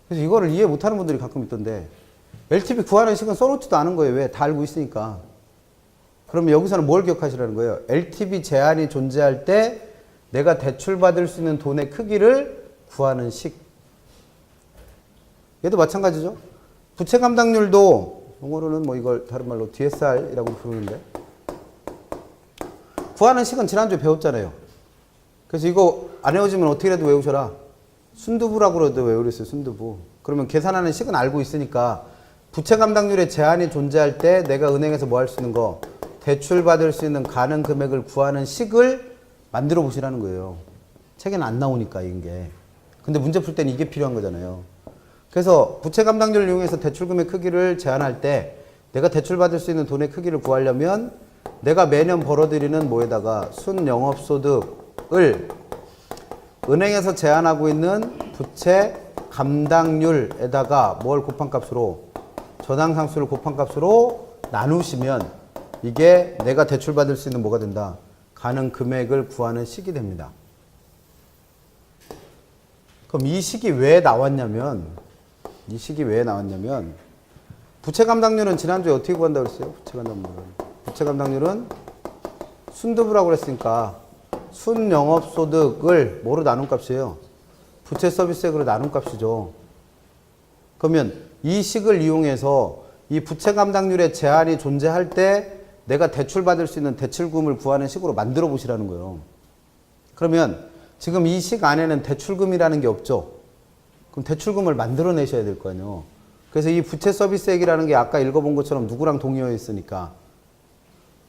S1: 그래서 이거를 이해 못하는 분들이 가끔 있던데 LTV 구하는 식은 써놓지도 않은 거예요. 왜? 다 알고 있으니까. 그러면 여기서는 뭘 기억하시라는 거예요? LTV 제한이 존재할 때 내가 대출받을 수 있는 돈의 크기를 구하는 식. 얘도 마찬가지죠. 부채 감당률도 영어로는 뭐 이걸 다른 말로 DSR이라고 부르는데 구하는 식은 지난주에 배웠잖아요. 그래서 이거 안 외워지면 어떻게라도 외우셔라. 순두부라고라도 외우랬어요. 순두부. 그러면 계산하는 식은 알고 있으니까 부채 감당률의 제한이 존재할 때 내가 은행에서 뭐 할 수 있는 거 대출받을 수 있는 가능 금액을 구하는 식을 만들어 보시라는 거예요. 책에는 안 나오니까 이게. 근데 문제 풀 때는 이게 필요한 거잖아요. 그래서 부채 감당률을 이용해서 대출금의 크기를 제한할 때 내가 대출받을 수 있는 돈의 크기를 구하려면 내가 매년 벌어들이는 뭐에다가 순영업소득을 은행에서 제한하고 있는 부채 감당률에다가 뭘 곱한 값으로 저당상수를 곱한 값으로 나누시면 이게 내가 대출받을 수 있는 뭐가 된다? 가능 금액을 구하는 식이 됩니다. 그럼 이 식이 왜 나왔냐면 부채 감당률은 지난주에 어떻게 구한다고 그랬어요? 부채 감당률은 순두부라고 그랬으니까 순영업소득을 뭐로 나눈 값이에요? 부채 서비스액으로 나눈 값이죠. 그러면 이 식을 이용해서 이 부채 감당률의 제한이 존재할 때 내가 대출받을 수 있는 대출금을 구하는 식으로 만들어 보시라는 거예요. 그러면 지금 이 식 안에는 대출금이라는 게 없죠. 그럼 대출금을 만들어 내셔야 될 거 아니에요. 그래서 이 부채 서비스액이라는 게 아까 읽어본 것처럼 누구랑 동의어 있으니까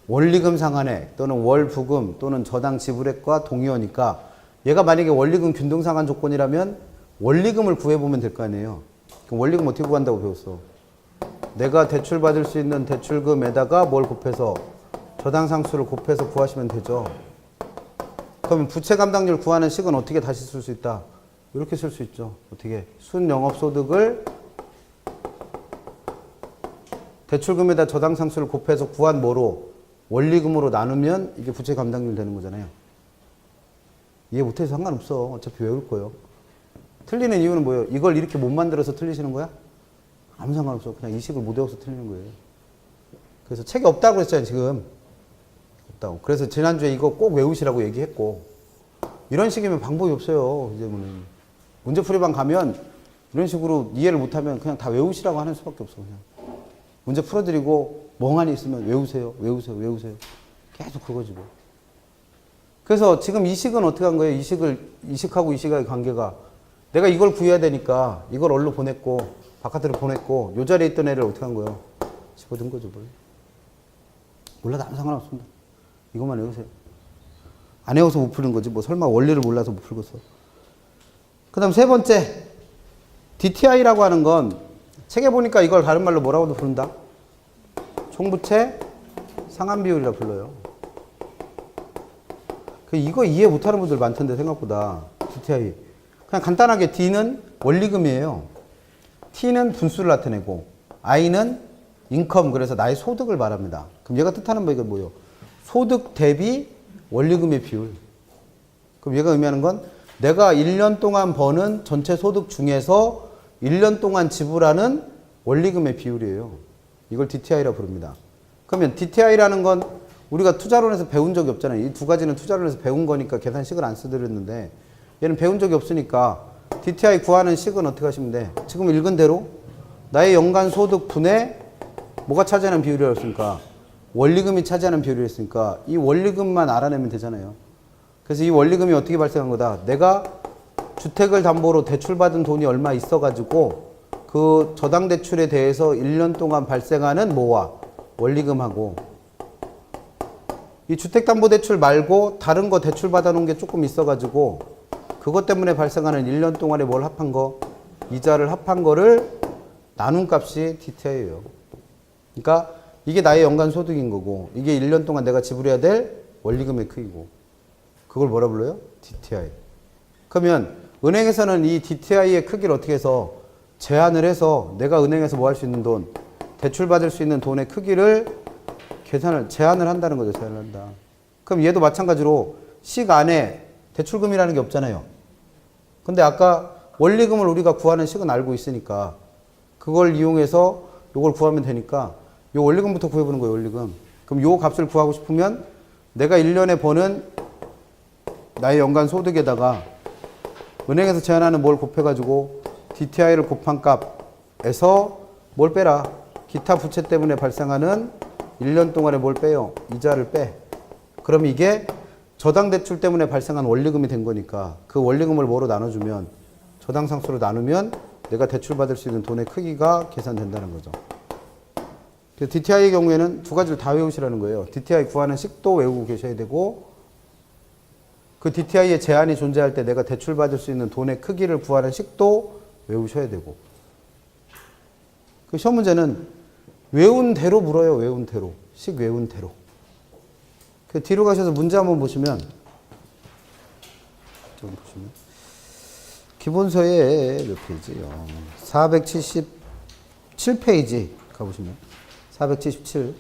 S1: 원리금 상환액 또는 월부금 또는 저당 지불액과 동의어니까 얘가 만약에 원리금 균등상환 조건이라면 원리금을 구해보면 될 거 아니에요. 그럼 원리금 어떻게 구한다고 배웠어? 내가 대출받을 수 있는 대출금에다가 뭘 곱해서 저당상수를 곱해서 구하시면 되죠. 그러면 부채 감당률 구하는 식은 어떻게 다시 쓸 수 있다? 이렇게 쓸 수 있죠. 어떻게? 순영업소득을 대출금에다 저당상수를 곱해서 구한 뭐로? 원리금으로 나누면 이게 부채 감당률 되는 거잖아요. 이해 못해서 상관없어. 어차피 외울 거예요. 틀리는 이유는 뭐예요? 이걸 이렇게 못 만들어서 틀리시는 거야? 아무 상관없어. 그냥 이 식을 못 외워서 틀리는 거예요. 그래서 책이 없다고 그랬잖아요, 지금. 없다고. 그래서 지난주에 이거 꼭 외우시라고 얘기했고. 이런 식이면 방법이 없어요, 이제는. 문제풀이방 가면 이런 식으로 이해를 못하면 그냥 다 외우시라고 하는 수밖에 없어, 그냥. 문제 풀어드리고 멍하니 있으면 외우세요. 계속 그거지 뭐. 그래서 지금 이 식은 어떻게 한 거예요? 이 식하고 이 식의 관계가. 내가 이걸 구해야 되니까 이걸 얼로 보냈고 바깥으로 보냈고 요 자리에 있던 애를 어떻게 한 거예요? 집어든 거죠. 뭘. 몰라도 아무 상관없습니다. 이것만 외우세요. 안 외워서 못 푸는 거지. 뭐 설마 원리를 몰라서 못 풀겠어. 그 다음 3번째 DTI라고 하는 건 책에 보니까 이걸 다른 말로 뭐라고도 부른다? 총부채 상환 비율이라 불러요. 이거 이해 못하는 분들 많던데 생각보다. DTI. 그냥 간단하게 D는 원리금이에요. T는 분수를 나타내고 I는 인컴, 그래서 나의 소득을 말합니다. 그럼 얘가 뜻하는 바가 뭐예요? 소득 대비 원리금의 비율. 그럼 얘가 의미하는 건 내가 1년 동안 버는 전체 소득 중에서 1년 동안 지불하는 원리금의 비율이에요. 이걸 DTI라 부릅니다. 그러면 DTI라는 건 우리가 투자론에서 배운 적이 없잖아요. 이 두 가지는 투자론에서 배운 거니까 계산식을 안 쓰드렸는데 얘는 배운 적이 없으니까 DTI 구하는 식은 어떻게 하시면 돼? 지금 읽은 대로 나의 연간 소득 분의 뭐가 차지하는 비율이었으니까 원리금이 차지하는 비율이었으니까 이 원리금만 알아내면 되잖아요. 그래서 이 원리금이 어떻게 발생한 거다? 내가 주택을 담보로 대출받은 돈이 얼마 있어가지고 그 저당 대출에 대해서 1년 동안 발생하는 뭐와 원리금하고 이 주택담보대출 말고 다른 거 대출 받아놓은 게 조금 있어가지고 그것 때문에 발생하는 1년 동안에 뭘 합한 거? 이자를 합한 거를 나눈 값이 DTI예요. 그러니까 이게 나의 연간 소득인 거고 이게 1년 동안 내가 지불해야 될 원리금의 크기고 그걸 뭐라 불러요? DTI. 그러면 은행에서는 이 DTI의 크기를 어떻게 해서 제한을 해서 내가 은행에서 뭐 할 수 있는 돈, 대출 받을 수 있는 돈의 크기를 제한을 한다는 거죠. 제한을 한다. 그럼 얘도 마찬가지로 식 안에 대출금이라는 게 없잖아요. 근데 아까 원리금을 우리가 구하는 식은 알고 있으니까 그걸 이용해서 이걸 구하면 되니까 이 원리금부터 구해보는 거예요. 원리금. 그럼 이 값을 구하고 싶으면 내가 1년에 버는 나의 연간 소득에다가 은행에서 제한하는 뭘 곱해가지고 DTI를 곱한 값에서 뭘 빼라. 기타 부채 때문에 발생하는 1년 동안에 뭘 빼요? 이자를 빼. 그럼 이게 저당 대출 때문에 발생한 원리금이 된 거니까 그 원리금을 뭐로 나눠주면 저당 상수로 나누면 내가 대출 받을 수 있는 돈의 크기가 계산된다는 거죠. DTI의 경우에는 두 가지를 다 외우시라는 거예요. DTI 구하는 식도 외우고 계셔야 되고 그 DTI의 제한이 존재할 때 내가 대출 받을 수 있는 돈의 크기를 구하는 식도 외우셔야 되고 그 시험 문제는 외운 대로 물어요. 외운 대로. 식 외운 대로. 그 뒤로 가셔서 문제 한번 보시면 기본서에 몇 페이지요? 477페이지 가보시면 477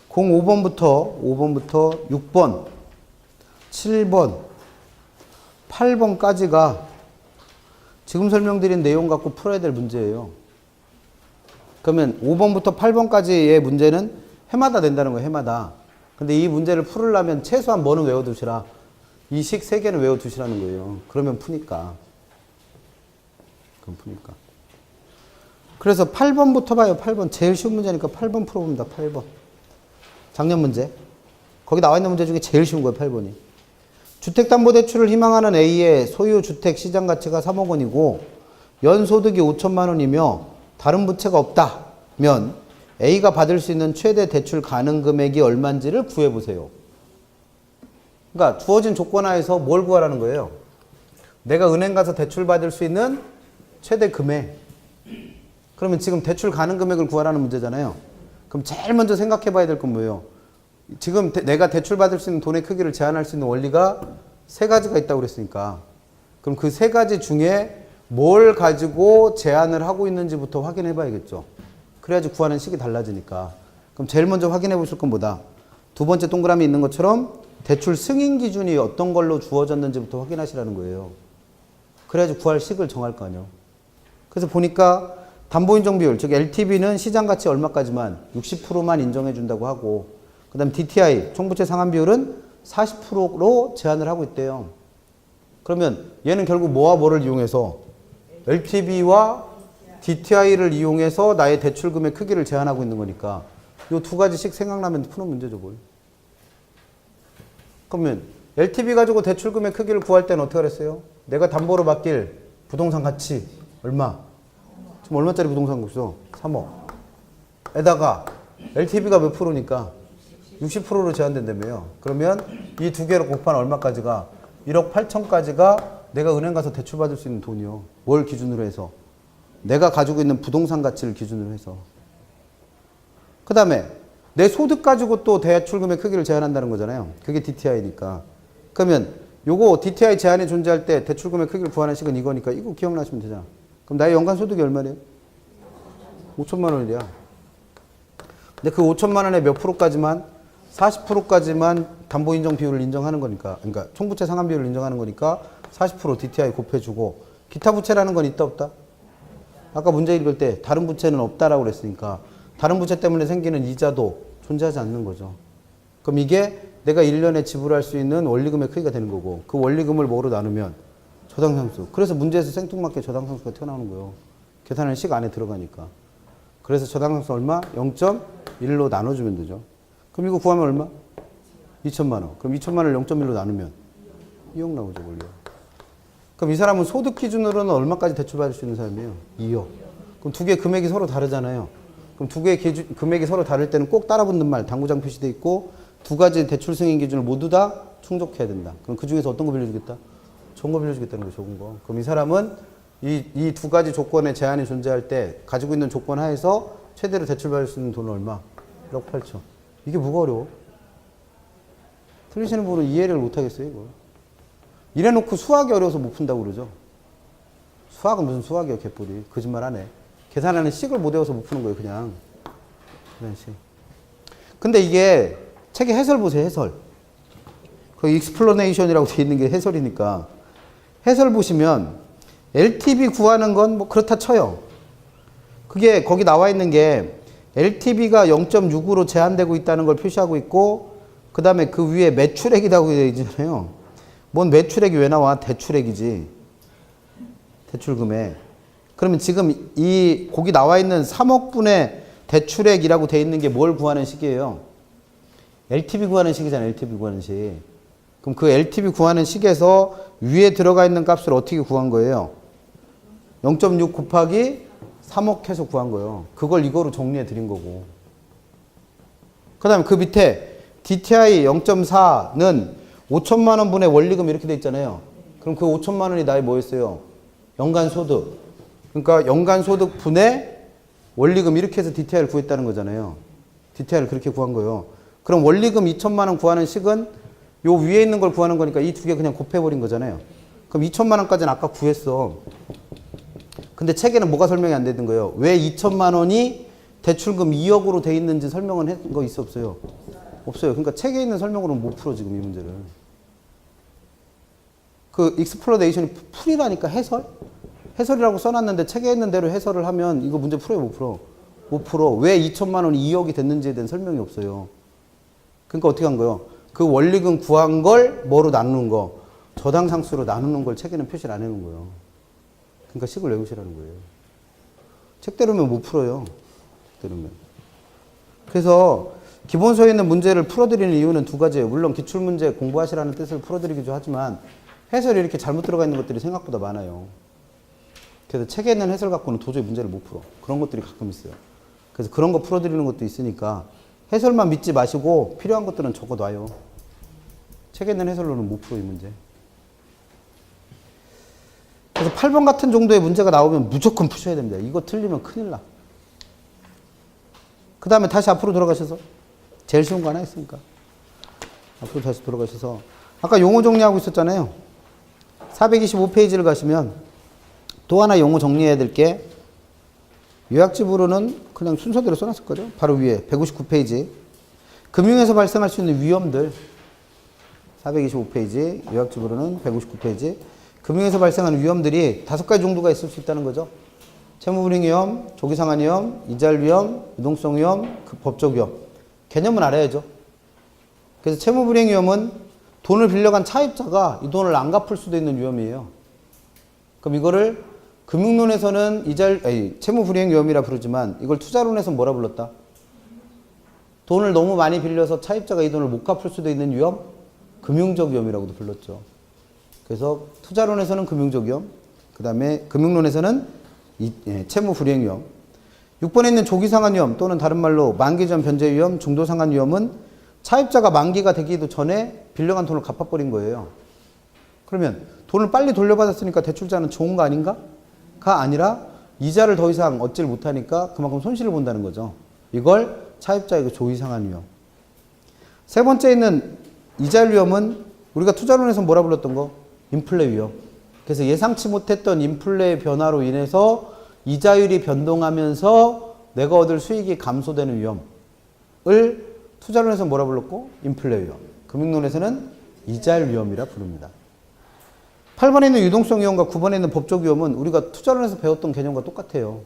S1: 05번부터 6번 7번 8번까지가 지금 설명드린 내용 갖고 풀어야 될 문제예요. 그러면 5번부터 8번까지의 문제는 해마다 낸다는 거예요. 해마다. 근데 이 문제를 풀으려면 최소한 뭐는 외워두시라. 이 식 3개는 외워두시라는 거예요. 그러면 푸니까. 그래서 8번부터 봐요. 8번. 제일 쉬운 문제니까 8번 풀어봅니다. 8번. 작년 문제. 거기 나와 있는 문제 중에 제일 쉬운 거예요. 8번이. 주택담보대출을 희망하는 A의 소유 주택 시장 가치가 3억 원이고 연소득이 5천만 원이며 다른 부채가 없다면 A가 받을 수 있는 최대 대출 가능 금액이 얼마인지를 구해보세요. 그러니까 주어진 조건 하에서 뭘 구하라는 거예요? 내가 은행 가서 대출 받을 수 있는 최대 금액. 그러면 지금 대출 가능 금액을 구하라는 문제잖아요. 그럼 제일 먼저 생각해 봐야 될 건 뭐예요? 지금 내가 대출 받을 수 있는 돈의 크기를 제한할 수 있는 원리가 3가지가 있다고 그랬으니까 그럼 그 3가지 중에 뭘 가지고 제한을 하고 있는지부터 확인해 봐야겠죠. 그래야지 구하는 식이 달라지니까. 그럼 제일 먼저 확인해 보실 건 뭐다? 두 번째 동그라미 있는 것처럼 대출 승인 기준이 어떤 걸로 주어졌는지부터 확인하시라는 거예요. 그래야지 구할 식을 정할 거 아니에요. 그래서 보니까 담보인정 비율, 즉 LTV는 시장가치 얼마까지만 60%만 인정해 준다고 하고 그 다음 DTI, 총부채 상환 비율은 40%로 제한을 하고 있대요. 그러면 얘는 결국 뭐와 뭐를 이용해서 LTV와 DTI를 이용해서 나의 대출금의 크기를 제한하고 있는 거니까 이 두 가지씩 생각나면 푸는 문제죠. 뭘. 그러면 LTV 가지고 대출금의 크기를 구할 때는 어떻게 그랬어요? 내가 담보로 맡길 부동산 가치 얼마? 지금 얼마짜리 부동산 있어? 3억. 에다가 LTV가 몇 프로니까 60%로 제한된다며요. 그러면 이 두 개로 곱한 얼마까지가 1억 8천까지가 내가 은행 가서 대출받을 수 있는 돈이요. 뭘 기준으로 해서? 내가 가지고 있는 부동산 가치를 기준으로 해서. 그 다음에 내 소득 가지고 또 대출금의 크기를 제한한다는 거잖아요. 그게 DTI니까. 그러면 요거 DTI 제한이 존재할 때 대출금의 크기를 구하는 식은 이거니까 이거 기억나시면 되잖아. 그럼 나의 연간 소득이 얼마래요? 5천만 원이야. 근데 그 5천만 원의 몇 프로까지만 40%까지만 담보 인정 비율을 인정하는 거니까, 그러니까 총부채 상환 비율을 인정하는 거니까 40% DTI 곱해주고, 기타 부채라는 건 있다 없다? 아까 문제 읽을 때 다른 부채는 없다라고 그랬으니까 다른 부채 때문에 생기는 이자도 존재하지 않는 거죠. 그럼 이게 내가 1년에 지불할 수 있는 원리금의 크기가 되는 거고, 그 원리금을 뭐로 나누면 저당상수. 그래서 문제에서 생뚱맞게 저당상수가 튀어나오는 거예요. 계산하는 식 안에 들어가니까. 그래서 저당상수 얼마? 0.1로 나눠주면 되죠. 그럼 이거 구하면 얼마? 2천만 원. 그럼 2천만 원을 0.1로 나누면 2억 나오죠, 원리. 그럼 이 사람은 소득 기준으로는 얼마까지 대출받을 수 있는 사람이에요? 2억. 그럼 두 개의 금액이 서로 다르잖아요. 그럼 두 개의 금액이 서로 다를 때는 꼭 따라붙는 말, 당구장 표시돼 있고, 두 가지 대출 승인 기준을 모두 다 충족해야 된다. 그럼 그 중에서 어떤 거 빌려주겠다? 좋은 거 빌려주겠다는 거죠, 좋은 거. 그럼 이 사람은 이 두 가지 조건의 제한이 존재할 때 가지고 있는 조건 하에서 최대로 대출받을 수 있는 돈은 얼마? 1억 8천. 이게 뭐가 어려워? 틀리시는 분은 이해를 못 하겠어요, 이거. 이래놓고 수학이 어려워서 못 푼다고 그러죠. 수학은 무슨 수학이야, 개뿔이. 거짓말 하네. 계산하는 식을 못 외워서 못 푸는 거예요, 그냥. 그런 식. 근데 이게 책의 해설 보세요, 해설. 그 익스플로네이션이라고 돼 있는 게 해설이니까. 해설 보시면 LTV 구하는 건 뭐 그렇다 쳐요. 그게 거기 나와 있는 게 LTV가 0.6으로 제한되고 있다는 걸 표시하고 있고, 그 다음에 그 위에 매출액이라고 되어 있잖아요. 뭔 매출액이 왜 나와? 대출액이지. 대출금액. 그러면 지금 이 거기 나와 있는 3억 분의 대출액이라고 되어 있는 게 뭘 구하는 식이에요? LTV 구하는 식이잖아요. LTV 구하는 식. 그럼 그 LTV 구하는 식에서 위에 들어가 있는 값을 어떻게 구한 거예요? 0.6 곱하기 3억 해서 구한 거예요. 그걸 이거로 정리해 드린 거고. 그 다음에 그 밑에 DTI 0.4는 5천만 원 분의 원리금 이렇게 돼 있잖아요. 그럼 그 5천만 원이 나의 뭐였어요? 연간 소득. 그러니까 연간 소득 분의 원리금 이렇게 해서 DTI를 구했다는 거잖아요. DTI를 그렇게 구한 거예요. 그럼 원리금 2천만 원 구하는 식은 요 위에 있는 걸 구하는 거니까 이 두 개 그냥 곱해버린 거잖아요. 그럼 2천만 원까지는 아까 구했어. 근데 책에는 뭐가 설명이 안 되는 거예요? 왜 2천만 원이 대출금 2억으로 돼 있는지 설명은 한 거 있어 없어요? 없어요. 그러니까 책에 있는 설명으로는 못 풀어 지금 이 문제를. 그 익스플로네이션이 풀이라니까 해설? 해설이라고 써놨는데 책에 있는 대로 해설을 하면 이거 문제 풀어요 못 풀어? 못 풀어. 왜 2천만 원이 2억이 됐는지에 대한 설명이 없어요. 그러니까 어떻게 한 거예요? 그 원리금 구한 걸 뭐로 나누는 거? 저당상수로 나누는 걸 책에는 표시를 안 해놓은 거예요. 그러니까 식을 외우시라는 거예요. 책대로면 못 풀어요. 책대로면. 그래서 기본서에 있는 문제를 풀어드리는 이유는 두 가지예요. 물론 기출문제 공부하시라는 뜻을 풀어드리기도 하지만 해설이 이렇게 잘못 들어가 있는 것들이 생각보다 많아요. 그래서 책에 있는 해설 갖고는 도저히 문제를 못 풀어. 그런 것들이 가끔 있어요. 그래서 그런 거 풀어드리는 것도 있으니까 해설만 믿지 마시고 필요한 것들은 적어놔요. 책에 있는 해설로는 못 풀어 이 문제. 그래서 8번 같은 정도의 문제가 나오면 무조건 푸셔야 됩니다. 이거 틀리면 큰일 나. 그 다음에 다시 앞으로 돌아가셔서 제일 쉬운 거 하나 있으니까 앞으로 다시 돌아가셔서 아까 용어 정리하고 있었잖아요. 425페이지를 가시면 또 하나 용어 정리해야 될 게 요약집으로는 그냥 순서대로 써놨을 거죠. 바로 위에 159페이지 금융에서 발생할 수 있는 위험들 425페이지 요약집으로는 159페이지 금융에서 발생하는 위험들이 5가지 정도가 있을 수 있다는 거죠. 채무불이행 위험, 조기상환 위험, 이자율 위험, 유동성 위험, 법적 위험. 개념은 알아야죠. 그래서 채무불이행 위험은 돈을 빌려간 차입자가 이 돈을 안 갚을 수도 있는 위험이에요. 그럼 이거를 금융론에서는 채무불이행 위험이라 부르지만 이걸 투자론에서는 뭐라 불렀다? 돈을 너무 많이 빌려서 차입자가 이 돈을 못 갚을 수도 있는 위험? 금융적 위험이라고도 불렀죠. 그래서 투자론에서는 금융적 위험, 그 다음에 금융론에서는 채무불이행 위험. 6번에 있는 조기상환 위험 또는 다른 말로 만기 전 변제 위험, 중도상환 위험은 차입자가 만기가 되기도 전에 빌려간 돈을 갚아버린 거예요. 그러면 돈을 빨리 돌려받았으니까 대출자는 좋은 거 아닌가? 가 아니라 이자를 더 이상 얻질 못하니까 그만큼 손실을 본다는 거죠. 이걸 차입자의 그 조이상한 위험. 세 번째 있는 이자율 위험은 우리가 투자론에서 뭐라 불렀던 거? 인플레 위험. 그래서 예상치 못했던 인플레의 변화로 인해서 이자율이 변동하면서 내가 얻을 수익이 감소되는 위험을 투자론에서 뭐라 불렀고? 인플레 위험. 금융론에서는 이자율 위험이라 부릅니다. 8번에 있는 유동성 위험과 9번에 있는 법적 위험은 우리가 투자론에서 배웠던 개념과 똑같아요.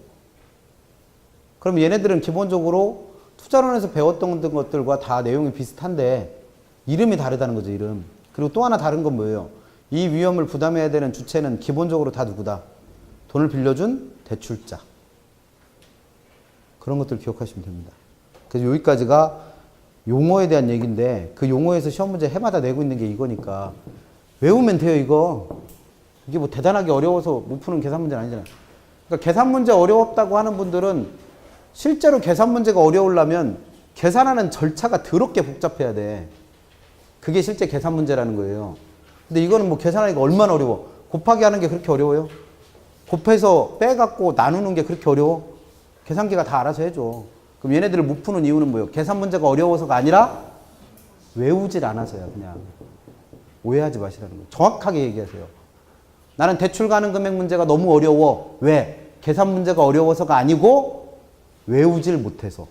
S1: 그럼 얘네들은 기본적으로 투자론에서 배웠던 것들과 다 내용이 비슷한데 이름이 다르다는 거죠, 이름. 그리고 또 하나 다른 건 뭐예요? 이 위험을 부담해야 되는 주체는 기본적으로 다 누구다? 돈을 빌려준 대출자. 그런 것들 기억하시면 됩니다. 그래서 여기까지가 용어에 대한 얘기인데 그 용어에서 시험 문제 해마다 내고 있는 게 이거니까 외우면 돼요, 이거. 이게 뭐 대단하게 어려워서 못 푸는 계산 문제는 아니잖아요. 그러니까 계산 문제 어려웠다고 하는 분들은 실제로 계산 문제가 어려우려면 계산하는 절차가 더럽게 복잡해야 돼. 그게 실제 계산 문제라는 거예요. 근데 이거는 뭐 계산하기가 얼마나 어려워. 곱하기 하는 게 그렇게 어려워요? 곱해서 빼갖고 나누는 게 그렇게 어려워? 계산기가 다 알아서 해줘. 그럼 얘네들을 못 푸는 이유는 뭐예요? 계산 문제가 어려워서가 아니라 외우질 않아서요, 그냥. 오해하지 마시라는 거예요. 정확하게 얘기하세요. 나는 대출 가능 금액 문제가 너무 어려워. 왜? 계산 문제가 어려워서가 아니고 외우질 못해서.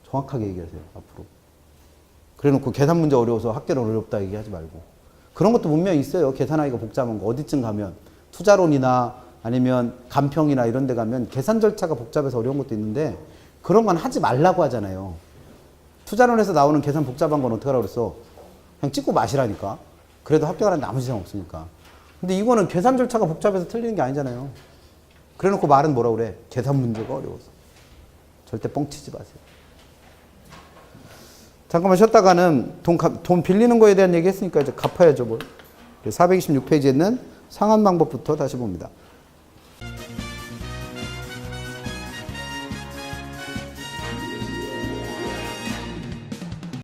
S1: 정확하게 얘기하세요, 앞으로. 그래놓고 계산 문제 어려워서 학교는 어렵다 얘기하지 말고. 그런 것도 분명히 있어요. 계산하기가 복잡한 거. 어디쯤 가면. 투자론이나 아니면 간평이나 이런 데 가면 계산 절차가 복잡해서 어려운 것도 있는데 그런 건 하지 말라고 하잖아요. 투자론에서 나오는 계산 복잡한 건 어떻게 하라고 그랬어? 그냥 찍고 마시라니까. 그래도 합격하는데 아무 지장 없으니까. 근데 이거는 계산 절차가 복잡해서 틀리는 게 아니잖아요. 그래놓고 말은 뭐라고 그래? 계산 문제가 어려워서. 절대 뻥치지 마세요. 잠깐만 쉬었다가는 돈 빌리는 거에 대한 얘기 했으니까 이제 갚아야죠, 뭘. 426페이지에 있는 상환 방법부터 다시 봅니다.